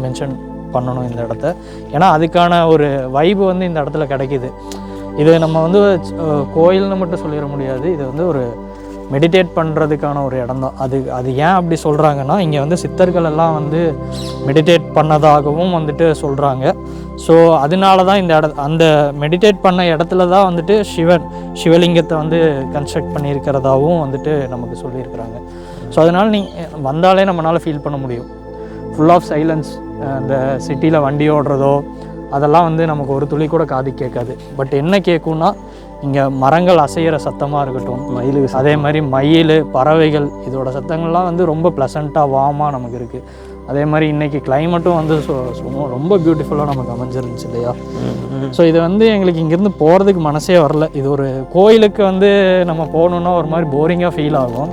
மென்ஷன் பண்ணணும் இந்த இடத்த. ஏன்னா அதுக்கான ஒரு வைப்பு வந்து இந்த இடத்துல கிடைக்கிது. இது நம்ம வந்து கோயில்னு மட்டும் சொல்லிட முடியாது. இது வந்து ஒரு மெடிடேட் பண்ணுறதுக்கான ஒரு இடம் தான். அது ஏன் அப்படி சொல்கிறாங்கன்னா, இங்கே வந்து சித்தர்கள் எல்லாம் வந்து மெடிடேட் பண்ணதாகவும் வந்துட்டு சொல்கிறாங்க. ஸோ அதனால தான் அந்த மெடிடேட் பண்ண இடத்துல தான் வந்துட்டு சிவலிங்கத்தை வந்து கன்ஸ்ட்ரக்ட் பண்ணியிருக்கிறதாகவும் வந்துட்டு நமக்கு சொல்லியிருக்கிறாங்க. ஸோ அதனால் நீங்கள் வந்தாலே நம்மளால் ஃபீல் பண்ண முடியும். Full of silence. இந்த சிட்டியில் வண்டி ஓடுறதோ அதெல்லாம் வந்து நமக்கு ஒரு துளி கூட காது கேட்காது. பட் என்ன கேட்கும்னா, இங்கே மரங்கள் அசைகிற சத்தமாக இருக்கட்டும், அதே மாதிரி மயில், பறவைகள், இதோட சத்தங்கள்லாம் வந்து ரொம்ப ப்ளசண்ட்டாக வார்மாக நமக்கு இருக்குது. அதே மாதிரி இன்றைக்கி கிளைமேட்டும் வந்து ரொம்ப பியூட்டிஃபுல்லாக நமக்கு அமைஞ்சிருந்துச்சு இல்லையா. ஸோ இது வந்து எங்களுக்கு இங்கேருந்து போகிறதுக்கு மனசே வரல. இது ஒரு கோயிலுக்கு வந்து நம்ம போகணுன்னா ஒரு மாதிரி போரிங்காக ஃபீல் ஆகும்.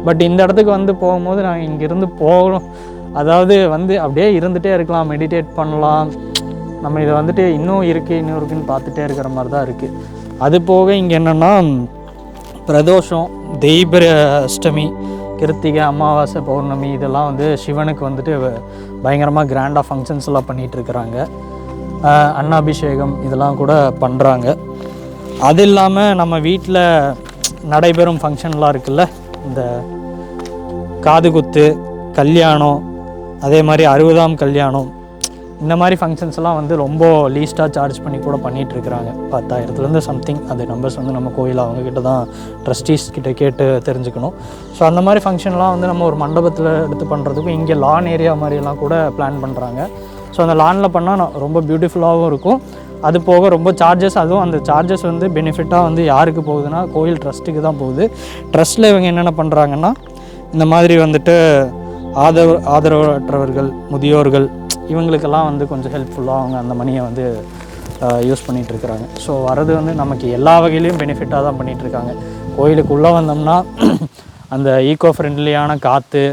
பட் இந்த இடத்துக்கு வந்து போகும்போது நாங்கள் இங்கேருந்து போகணும், அதாவது வந்து அப்படியே இருந்துகிட்டே இருக்கலாம், மெடிடேட் பண்ணலாம். நம்ம இதை வந்துட்டு இன்னும் இருக்குன்னு பார்த்துட்டே இருக்கிற மாதிரி தான் இருக்குது. அது போக இங்கே என்னென்னா பிரதோஷம், தெய்வ அஷ்டமி, கிருத்திகை, அமாவாசை, பௌர்ணமி இதெல்லாம் வந்து சிவனுக்கு வந்துட்டு பயங்கரமாக கிராண்டாக ஃபங்க்ஷன்ஸ் எல்லாம் பண்ணிகிட்ருக்குறாங்க. அன்னாபிஷேகம் இதெல்லாம் கூட பண்ணுறாங்க. அது இல்லாமல் நம்ம வீட்டில் நடைபெறும் ஃபங்க்ஷன்லாம் இருக்குல்ல, இந்த காதுகுத்து, கல்யாணம், அதே மாதிரி 60ஆம் கல்யாணம், இந்த மாதிரி ஃபங்க்ஷன்ஸ் எல்லாம் வந்து ரொம்ப லீஸ்ட்டாக சார்ஜ் பண்ணி கூட பண்ணிகிட்ருக்குறாங்க. 10,000 சம்திங். அது நம்பர்ஸ் வந்து நம்ம கோயில் அவங்கக்கிட்ட தான் ட்ரஸ்டீஸ் கிட்ட கேட்டு தெரிஞ்சுக்கணும். ஸோ அந்த மாதிரி ஃபங்க்ஷன்லாம் வந்து நம்ம ஒரு மண்டபத்தில் எடுத்து பண்ணுறதுக்கும் இங்கே லான் ஏரியா மாதிரிலாம் கூட பிளான் பண்ணுறாங்க. ஸோ அந்த லானில் பண்ணால் ரொம்ப பியூட்டிஃபுல்லாகவும் இருக்கும். அது போக ரொம்ப சார்ஜஸ், அதுவும் அந்த சார்ஜஸ் வந்து பெனிஃபிட்டாக வந்து யாருக்கு போகுதுன்னா கோயில் ட்ரஸ்ட்டுக்கு தான் போகுது. ட்ரஸ்ட்டில் இவங்க என்னென்ன பண்ணுறாங்கன்னா, இந்த மாதிரி வந்துட்டு ஆதரவற்றவர்கள், முதியோர்கள், இவங்களுக்கெல்லாம் வந்து கொஞ்சம் ஹெல்ப்ஃபுல்லாக அவங்க அந்த மணியை வந்து யூஸ் பண்ணிகிட்ருக்குறாங்க. ஸோ வரது வந்து நமக்கு எல்லா வகையிலையும் பெனிஃபிட்டாக தான் பண்ணிகிட்ருக்காங்க. கோயிலுக்குள்ளே வந்தோம்னா அந்த ஈக்கோ ஃப்ரெண்ட்லியான காற்று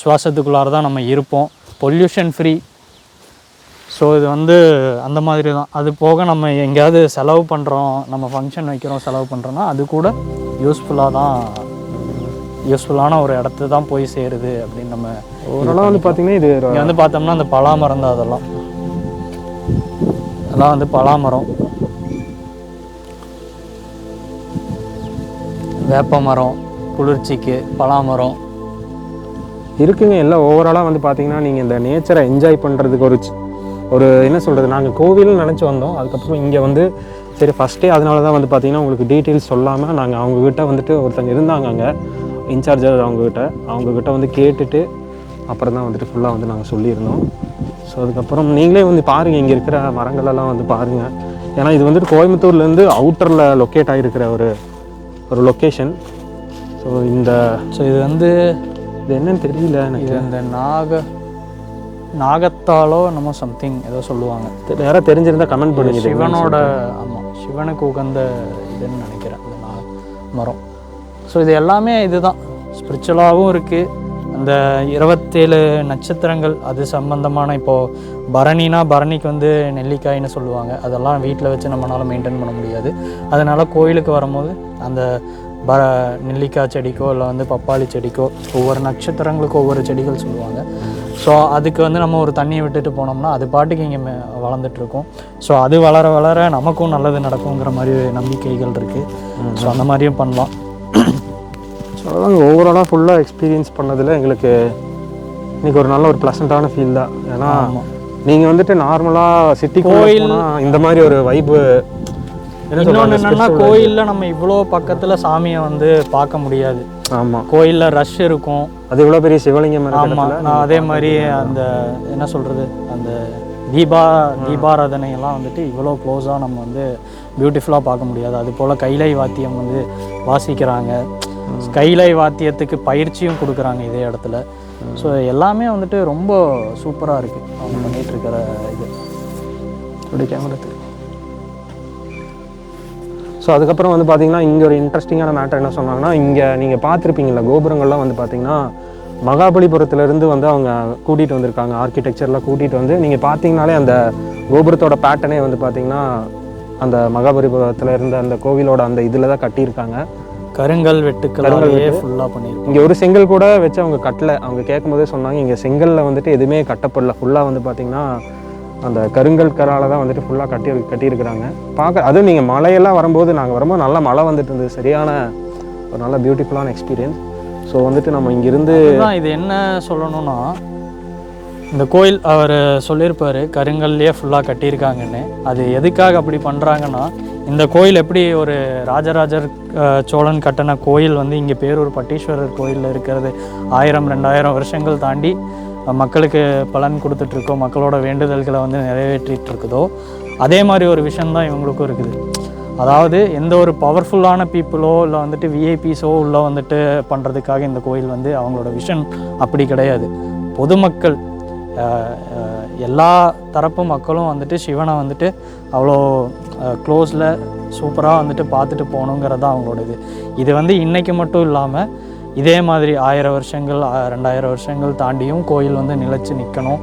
சுவாசத்துக்குள்ளார தான் நம்ம இருப்போம், பொல்யூஷன் ஃப்ரீ. ஸோ இது வந்து அந்த மாதிரி தான். அது போக நம்ம எங்கேயாவது செலவு பண்ணுறோம், நம்ம ஃபங்க்ஷன் வைக்கிறோம், செலவு பண்ணுறோன்னா அது கூட யூஸ்ஃபுல்லான ஒரு இடத்து தான் போய் சேருது அப்படின்னு நம்ம ஓரளவு வந்து பார்த்திங்கன்னா இது இங்கே வந்து பார்த்தோம்னா அந்த பலாமரம் தான். அதெல்லாம் வந்து பலாமரம், வேப்ப மரம், குளிர்ச்சிக்கு பலாமரம் இருக்குங்க. எல்லாம் ஓவராலாக வந்து பார்த்திங்கன்னா நீங்கள் இந்த நேச்சரை என்ஜாய் பண்ணுறதுக்கு ஒரு ஒரு என்ன சொல்கிறது, நாங்கள் கோவில்னு நினச்சி வந்தோம். அதுக்கப்புறம் இங்கே வந்து சரி ஃபஸ்ட்டே அதனால தான் வந்து பார்த்திங்கன்னா உங்களுக்கு டீட்டெயில்ஸ் சொல்லாமல் நாங்கள் அவங்கக்கிட்ட வந்துட்டு ஒருத்தங்க இருந்தாங்க அங்கே இன்சார்ஜர், அவங்கக்கிட்ட வந்து கேட்டுட்டு அப்புறம் தான் வந்துட்டு ஃபுல்லாக வந்து நாங்கள் சொல்லியிருந்தோம். ஸோ அதுக்கப்புறம் நீங்களே வந்து பாருங்கள், இங்கே இருக்கிற மரங்களெல்லாம் வந்து பாருங்கள். ஏன்னா இது வந்துட்டு கோயம்புத்தூர்லேருந்து அவுட்டரில் லொக்கேட் ஆகிருக்கிற ஒரு லொக்கேஷன். ஸோ இது வந்து இது என்னன்னு தெரியல எனக்கு. இது இந்த நாகத்தாலோ நம்ம சம்திங் ஏதோ சொல்லுவாங்க, யாராவது தெரிஞ்சிருந்தால் கமெண்ட் பண்ணுங்க. சிவனோட, ஆமாம் சிவனுக்கு உகந்த இதுன்னு நினைக்கிறேன் இந்த மரம். ஸோ இது எல்லாமே இதுதான் ஸ்பிரிச்சுவலாகவும் இருக்குது. அந்த 27 நட்சத்திரங்கள் அது சம்பந்தமான, இப்போது பரணினா பரணிக்கு வந்து நெல்லிக்காய்னு சொல்லுவாங்க. அதெல்லாம் வீட்டில் வச்சு நம்மளால் மெயின்டைன் பண்ண முடியாது. அதனால் கோயிலுக்கு வரும்போது அந்த நெல்லிக்காய் செடிக்கோ இல்லை வந்து பப்பாளி செடிக்கோ ஒவ்வொரு நட்சத்திரங்களுக்கும் ஒவ்வொரு செடிகள் சொல்லுவாங்க. ஸோ அதுக்கு வந்து நம்ம ஒரு தண்ணியை விட்டுட்டு போனோம்னா அது பாட்டுக்கு இங்கே வளர்ந்துட்டுருக்கும். ஸோ அது வளர வளர நமக்கும் நல்லது நடக்குங்கிற மாதிரி நம்பிக்கைகள் இருக்குது. ஸோ அந்த மாதிரியும் பண்ணலாம். ஸோ அதான் ஓவராலாக ஃபுல்லாக எக்ஸ்பீரியன்ஸ் பண்ணதில் எங்களுக்கு இன்றைக்கி ஒரு நல்ல ஒரு ப்ளசண்ட்டான ஃபீல் தான். ஏன்னா நீங்கள் வந்துட்டு நார்மலாக சிட்டி கோயில் இந்த மாதிரி ஒரு வைப்பு இன்னொன்று என்னென்னா, கோயிலில் நம்ம இவ்வளோ பக்கத்தில் சாமியை வந்து பார்க்க முடியாது. ஆமாம், கோயிலில் ரஷ் இருக்கும், அது இவ்வளோ பெரிய சிவலிங்கம். ஆமாம், நான் அதே மாதிரி அந்த என்ன சொல்கிறது, அந்த தீபாராதனையெல்லாம் வந்துட்டு இவ்வளோ க்ளோஸாக நம்ம வந்து பியூட்டிஃபுல்லாக பார்க்க முடியாது. அது போல் கைலை வாத்தியம் வந்து வாசிக்கிறாங்க, கைலை வாத்தியத்துக்கு பயிற்சியும் கொடுக்குறாங்க இதே இடத்துல. ஸோ எல்லாமே வந்துட்டு ரொம்ப சூப்பராக இருக்குது அவங்க பண்ணிகிட்டு இருக்கிற இது. அப்படி கேமரா. ஸோ அதுக்கப்புறம் வந்து பார்த்திங்கன்னா இங்கே ஒரு இன்ட்ரெஸ்டிங்கான மேட்டர் என்ன சொன்னாங்கன்னா, இங்கே நீங்கள் பார்த்துருப்பீங்களா கோபுரங்கள்லாம் வந்து பார்த்திங்கன்னா மகாபலிபுரத்துலேருந்து வந்து அவங்க கூட்டிகிட்டு வந்திருக்காங்க, ஆர்கிடெக்சர்லாம் கூட்டிகிட்டு வந்து நீங்கள் பார்த்தீங்கனாலே அந்த கோபுரத்தோட பேட்டர்னே வந்து பார்த்திங்கன்னா அந்த மகாபலிபுரத்தில் இருந்த அந்த கோவிலோட அந்த இதில் தான் கட்டியிருக்காங்க. கருங்கல் வெட்டுக்கள் ஃபுல்லாக பண்ணியிருக்காங்க. இங்கே ஒரு செங்கல் கூட வச்சு அவங்க கட்டலை. அவங்க கேட்கும்போதே சொன்னாங்க இங்கே செங்கலில் வந்துட்டு எதுவுமே கட்டப்படல, ஃபுல்லாக வந்து பார்த்திங்கன்னா அந்த கருங்கல் கரால் தான் வந்துட்டு ஃபுல்லாக கட்டியிருக்கிறாங்க. அதுவும் நீங்கள் மழையெல்லாம் வரும்போது, நாங்கள் வரும்போது நல்லா மழை வந்துட்டு இருந்தது, சரியான ஒரு நல்ல பியூட்டிஃபுல்லான எக்ஸ்பீரியன்ஸ். ஸோ வந்துட்டு நம்ம இங்கேருந்து தான் இது என்ன சொல்லணும்னா, இந்த கோயில் அவர் சொல்லியிருப்பார் கருங்கல்லையே ஃபுல்லாக கட்டியிருக்காங்கன்னு. அது எதுக்காக அப்படி பண்ணுறாங்கன்னா, இந்த கோயில் எப்படி ஒரு ராஜராஜர் சோழன் கட்டின கோயில் வந்து இங்கே பேரூர் பட்டீஸ்வரர் கோயிலில் இருக்கிறது 1000-2000 வருஷங்கள் தாண்டி மக்களுக்கு பலன் கொடுத்துட்ருக்கோ, மக்களோட வேண்டுதல்களை வந்து நிறைவேற்றிட்டு இருக்குதோ, அதே மாதிரி ஒரு விஷயந்தான் இவங்களுக்கும் இருக்குது. அதாவது எந்த ஒரு பவர்ஃபுல்லான பீப்புளோ இல்லை வந்துட்டு விஐபிஸோ உள்ள வந்துட்டு பண்ணுறதுக்காக இந்த கோயில் வந்து அவங்களோட விஷன் அப்படி கிடையாது. பொதுமக்கள் எல்லா தரப்பு மக்களும் வந்துட்டு சிவனை வந்துட்டு அவ்வளோ க்ளோஸில் சூப்பராக வந்துட்டு பார்த்துட்டு போகணுங்கிறது தான் அவங்களோட இது வந்து இன்றைக்கி மட்டும் இல்லாமல் இதே மாதிரி 1000 வருஷங்கள் 2000 வருஷங்கள் தாண்டியும் கோயில் வந்து நிலைச்சு நிற்கணும்.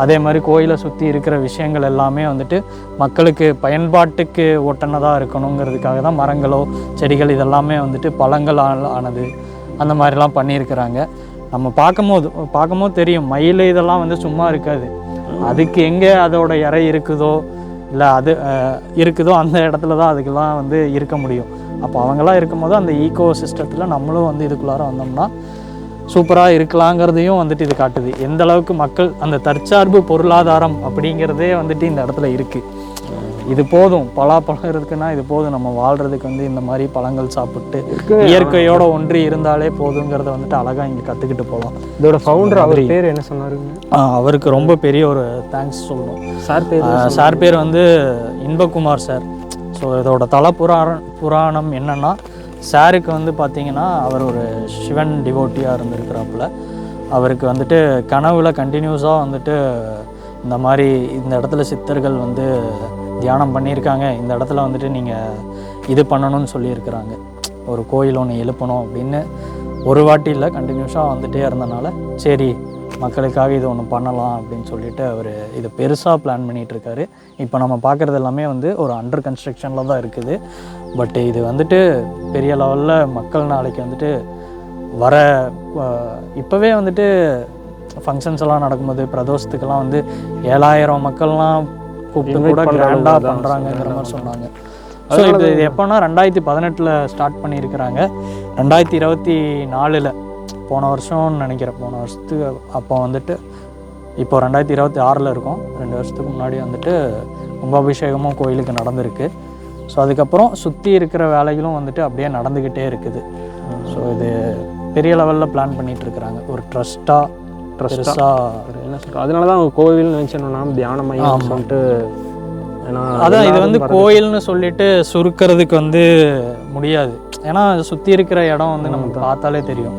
அதே மாதிரி கோயிலை சுற்றி இருக்கிற விஷயங்கள் எல்லாமே வந்துட்டு மக்களுக்கு பயன்பாட்டுக்கு ஒட்டினதாக இருக்கணுங்கிறதுக்காக தான் மரங்களோ செடிகள் இதெல்லாமே வந்துட்டு பழங்கள் ஆனது அந்த மாதிரிலாம் பண்ணியிருக்கிறாங்க. நம்ம பார்க்கும்போது தெரியும், மயில் இதெல்லாம் வந்து சும்மா இருக்காது. அதுக்கு எங்கே அதோட இறை இருக்குதோ இல்லை அது இருக்குதோ அந்த இடத்துல தான் அதுக்கெல்லாம் வந்து இருக்க முடியும். அப்போ அவங்களாம் இருக்கும்போது அந்த ஈகோ சிஸ்டத்தில் நம்மளும் வந்து இதுக்குள்ளார வந்தோம்னா சூப்பராக இருக்கலாங்கிறதையும் வந்துட்டு இது காட்டுது. எந்த அளவுக்கு மக்கள் அந்த தற்சார்பு பொருளாதாரம் அப்படிங்கிறதே வந்துட்டு இந்த இடத்துல இருக்குது. இது போதும், பலாப்பழம் இருக்குன்னா இது போதும், நம்ம வாழ்கிறதுக்கு வந்து இந்த மாதிரி பழங்கள் சாப்பிட்டு இயற்கையோட ஒன்றி இருந்தாலே போதுங்கிறத வந்துட்டு அழகாக இங்கே கற்றுக்கிட்டு போகலாம். இதோட ஃபவுண்டர் அவர் பேர் என்ன சொன்னாருங்க? அவருக்கு ரொம்ப பெரிய ஒரு தேங்க்ஸ் சொல்லணும். சார் பேர் வந்து இன்பகுமார் சார். ஸோ இதோட புராணம் என்னென்னா, சாருக்கு வந்து பார்த்திங்கன்னா அவர் ஒரு சிவன் டிவோட்டியாக இருந்திருக்கிறாப்புல. அவருக்கு வந்துட்டு கனவுல கண்டினியூஸாக வந்துட்டு இந்த மாதிரி இந்த இடத்துல சித்தர்கள் வந்து தியானம் பண்ணியிருக்காங்க, இந்த இடத்துல வந்துட்டு நீங்கள் இது பண்ணணும்னு சொல்லியிருக்கிறாங்க, ஒரு கோயில் ஒன்று எழுப்பணும் அப்படின்னு. ஒரு வாட்டி இல்லை, கண்டினியூஸாக வந்துகிட்டே இருந்தனால சரி மக்களுக்காக இது ஒன்று பண்ணலாம் அப்படின்னு சொல்லிட்டு அவர் இதை பெருசாக பிளான் பண்ணிகிட்ருக்காரு. இப்போ நம்ம பார்க்குறது எல்லாமே வந்து ஒரு அண்டர் கன்ஸ்ட்ரக்ஷனில் தான் இருக்குது. பட் இது வந்துட்டு பெரிய லெவலில் மக்கள் நாளைக்கு வந்துட்டு வர இப்போவே வந்துட்டு ஃபங்க்ஷன்ஸ் எல்லாம் நடக்கும்போது பிரதோஷத்துக்கெல்லாம் வந்து 7000 மக்கள்லாம் கூப்பிட்டு கூட கிராண்டாக பண்ணுறாங்கங்கிற மாதிரி சொன்னாங்க. ஸோ இது எப்போனா 2018 ஸ்டார்ட் பண்ணியிருக்கிறாங்க. 2024 போன வருஷம்னு நினைக்கிறேன், போன வருஷத்துக்கு அப்போ வந்துட்டு இப்போ 2026 இருக்கோம். 2 வருஷத்துக்கு முன்னாடி வந்துட்டு கும்பாபிஷேகமும் கோயிலுக்கு நடந்திருக்கு. ஸோ அதுக்கப்புறம் சுற்றி இருக்கிற வேலைகளும் வந்துட்டு அப்படியே நடந்துக்கிட்டே இருக்குது. ஸோ இது பெரிய லெவலில் பிளான் பண்ணிகிட்ருக்குறாங்க. ஒரு ட்ரஸ்ட்டாக என்ன சொல்கிறோம், அதனால தான் அவங்க கோவில் நினச்சோன்னா தியான மையம் சொல்லிட்டு. ஏன்னா அதான் இது வந்து கோயில்னு சொல்லிட்டு சுருக்கிறதுக்கு வந்து முடியாது. ஏன்னா சுற்றி இருக்கிற இடம் வந்து நமக்கு பார்த்தாலே தெரியும்.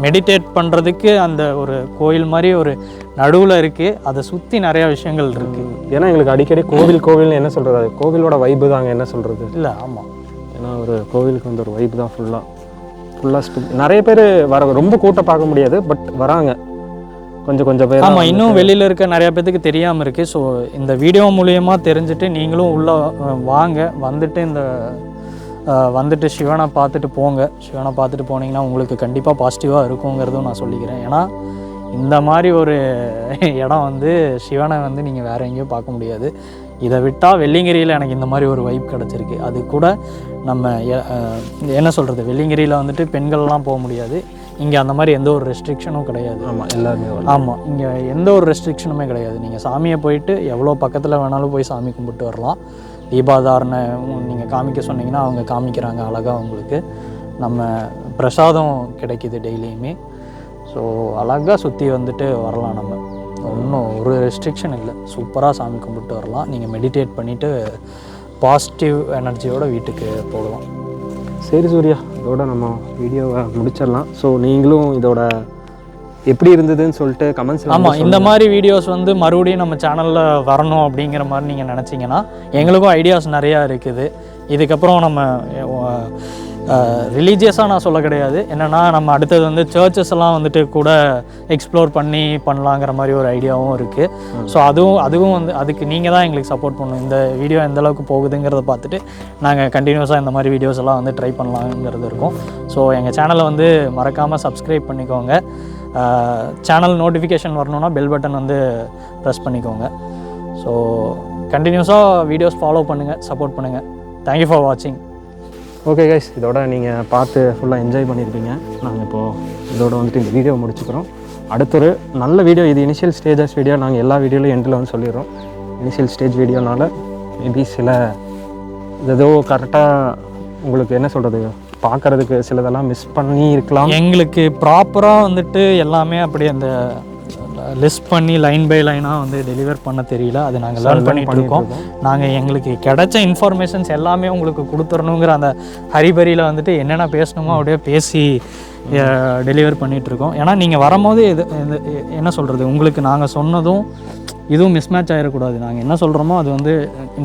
மெடிடேட் பண்ணுறதுக்கு அந்த ஒரு கோயில் மாதிரி ஒரு நடுவில் இருக்குது. அதை சுற்றி நிறையா விஷயங்கள் இருக்குது. ஏன்னா எங்களுக்கு அடிக்கடி கோவில்னு என்ன சொல்கிறது, அது கோவிலோட வைப்பு தாங்க, என்ன சொல்கிறது. இல்லை ஆமாம், ஏன்னா ஒரு கோவிலுக்கு வந்து ஒரு வைப்பு தான் ஃபுல்லாக நிறைய பேர் வர, ரொம்ப கூட்டம் பார்க்க முடியாது, பட் வராங்க கொஞ்சம் பேர். ஆமாம், இன்னும் வெளியில் இருக்க நிறையா பேத்துக்கு தெரியாமல் இருக்குது. ஸோ இந்த வீடியோ மூலயமா தெரிஞ்சுட்டு நீங்களும் உள்ளே வாங்க, வந்துட்டு சிவனை பார்த்துட்டு போங்க. சிவனை பார்த்துட்டு போனீங்கன்னா உங்களுக்கு கண்டிப்பாக பாசிட்டிவாக இருக்குங்கிறதும் நான் சொல்லிக்கிறேன். ஏன்னா இந்த மாதிரி ஒரு இடம் வந்து சிவனை வந்து நீங்கள் வேறு எங்கேயும் பார்க்க முடியாது. இதை விட்டால் வெள்ளிங்கிரியில் எனக்கு இந்த மாதிரி ஒரு வைப் கிடச்சிருக்கு. அது கூட நம்ம என்ன சொல்கிறது, வெள்ளிங்கிரியில் வந்துட்டு பெண்கள்லாம் போக முடியாது. இங்கே அந்த மாதிரி எந்த ஒரு ரெஸ்ட்ரிக்ஷனும் கிடையாது. ஆமாம், இங்கே எந்த ஒரு ரெஸ்ட்ரிக்ஷனுமே கிடையாது. நீங்கள் சாமியை போயிட்டு எவ்வளோ பக்கத்தில் வேணாலும் போய் சாமி கும்பிட்டு வரலாம். தீபாதாரணை நீங்கள் காமிக்க சொன்னீங்கன்னா அவங்க காமிக்கிறாங்க அழகாக உங்களுக்கு. நம்ம பிரசாதம் கிடைக்கிது டெய்லியுமே. ஸோ அழகாக சுற்றி வந்துட்டு வரலாம். நம்ம ஒன்றும் ஒரு ரெஸ்ட்ரிக்ஷன் இல்லை. சூப்பராக சாமி கும்பிட்டு வரலாம். நீங்கள் மெடிடேட் பண்ணிவிட்டு பாசிட்டிவ் எனர்ஜியோட வீட்டுக்கு போகலாம். சரி சூர்யா, இதோட நம்ம வீடியோவை முடிச்சிடலாம். ஸோ நீங்களும் இதோட எப்படி இருந்ததுன்னு சொல்லிட்டு கமெண்ட்ஸ். ஆமாம், இந்த மாதிரி வீடியோஸ் வந்து மறுபடியும் நம்ம சேனலில் வரணும் அப்படிங்கிற மாதிரி நீங்கள் நினச்சிங்கன்னா எங்களுக்கும் ஐடியாஸ் நிறையா இருக்குது. இதுக்கப்புறம் நம்ம ரிலீஜியஸாக நான் சொல்ல கிடையாது, என்னென்னா நம்ம அடுத்தது வந்து சர்ச்சஸ் எல்லாம் வந்துட்டு கூட எக்ஸ்ப்ளோர் பண்ணலாங்கிற மாதிரி ஒரு ஐடியாவும் இருக்குது. ஸோ அதுவும் வந்து அதுக்கு நீங்கள் தான் எங்களுக்கு சப்போர்ட் பண்ணணும். இந்த வீடியோ எந்த அளவுக்கு போகுதுங்கிறத பார்த்துட்டு நாங்கள் கண்டினியூஸாக இந்த மாதிரி வீடியோஸ் எல்லாம் வந்து ட்ரை பண்ணலாங்கிறது இருக்கும். ஸோ எங்கள் சேனலை வந்து மறக்காமல் சப்ஸ்கிரைப் பண்ணிக்கோங்க. சேனல் நோட்டிஃபிகேஷன் வரணுன்னா பெல் பட்டன் வந்து ப்ரெஸ் பண்ணிக்கோங்க. ஸோ கண்டினியூஸாக வீடியோஸ் ஃபாலோ பண்ணுங்கள், சப்போர்ட் பண்ணுங்கள். தேங்க்யூ ஃபார் வாட்சிங். ஓகே கைஸ், இதோட நீங்கள் பார்த்து ஃபுல்லாக என்ஜாய் பண்ணியிருப்பீங்க. நாங்கள் இப்போது இதோட வந்துட்டு இந்த வீடியோ முடிச்சுக்கிறோம். அடுத்த ஒரு நல்ல வீடியோ, இது இனிஷியல் ஸ்டேஜஸ் வீடியோ. நாங்கள் எல்லா வீடியோலையும் எண்டில் வந்து சொல்லிடுறோம். இனிஷியல் ஸ்டேஜ் வீடியோனால மேபி சில ஏதோ கரெக்டாக உங்களுக்கு என்ன சொல்கிறது, பார்க்குறதுக்கு சிலதெல்லாம் மிஸ் பண்ணி இருக்கலாம். எங்களுக்கு ப்ராப்பராக வந்துட்டு எல்லாமே அப்படி அந்த லிஸ்ட் பண்ணி லைன் பை லைனாக வந்து டெலிவர் பண்ண தெரியல. அது நாங்கள் லேர்ன் பண்ணிகிட்டு இருக்கோம். நாங்கள் எங்களுக்கு கிடைச்ச இன்ஃபர்மேஷன்ஸ் எல்லாமே உங்களுக்கு கொடுத்துடணுங்கிற அந்த ஹரிபரியில் வந்துட்டு என்னென்ன பேசணுமோ அப்படியே பேசி டெலிவர் பண்ணிகிட்ருக்கோம். ஏன்னா நீங்கள் வரும்போது என்ன சொல்கிறது, உங்களுக்கு நாங்கள் சொன்னதும் இதுவும் மிஸ்மேட்ச் ஆகிடக்கூடாது. நாங்கள் என்ன சொல்கிறோமோ அது வந்து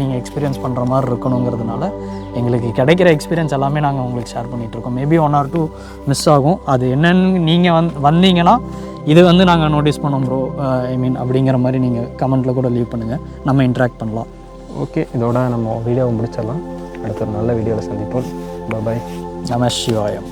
நீங்கள் எக்ஸ்பீரியன்ஸ் பண்ணுற மாதிரி இருக்கணுங்கிறதுனால எங்களுக்கு கிடைக்கிற எக்ஸ்பீரியன்ஸ் எல்லாமே நாங்கள் உங்களுக்கு ஷேர் பண்ணிகிட்ருக்கோம். மேபி 1 or 2 மிஸ் ஆகும். அது என்னென்னு நீங்கள் வந்தீங்கன்னா இது வந்து நாங்கள் நோட்டீஸ் பண்ணோம் ப்ரோ, அப்படிங்கிற மாதிரி நீங்கள் கமெண்ட்டில் கூட லீவ் பண்ணுங்கள், நம்ம இன்ட்ராக்ட் பண்ணலாம். ஓகே, இதோட நம்ம வீடியோவை முடிச்சிடலாம். அடுத்த ஒரு நல்ல வீடியோவில் சந்திப்போம். பாய். நம சிவாயம்.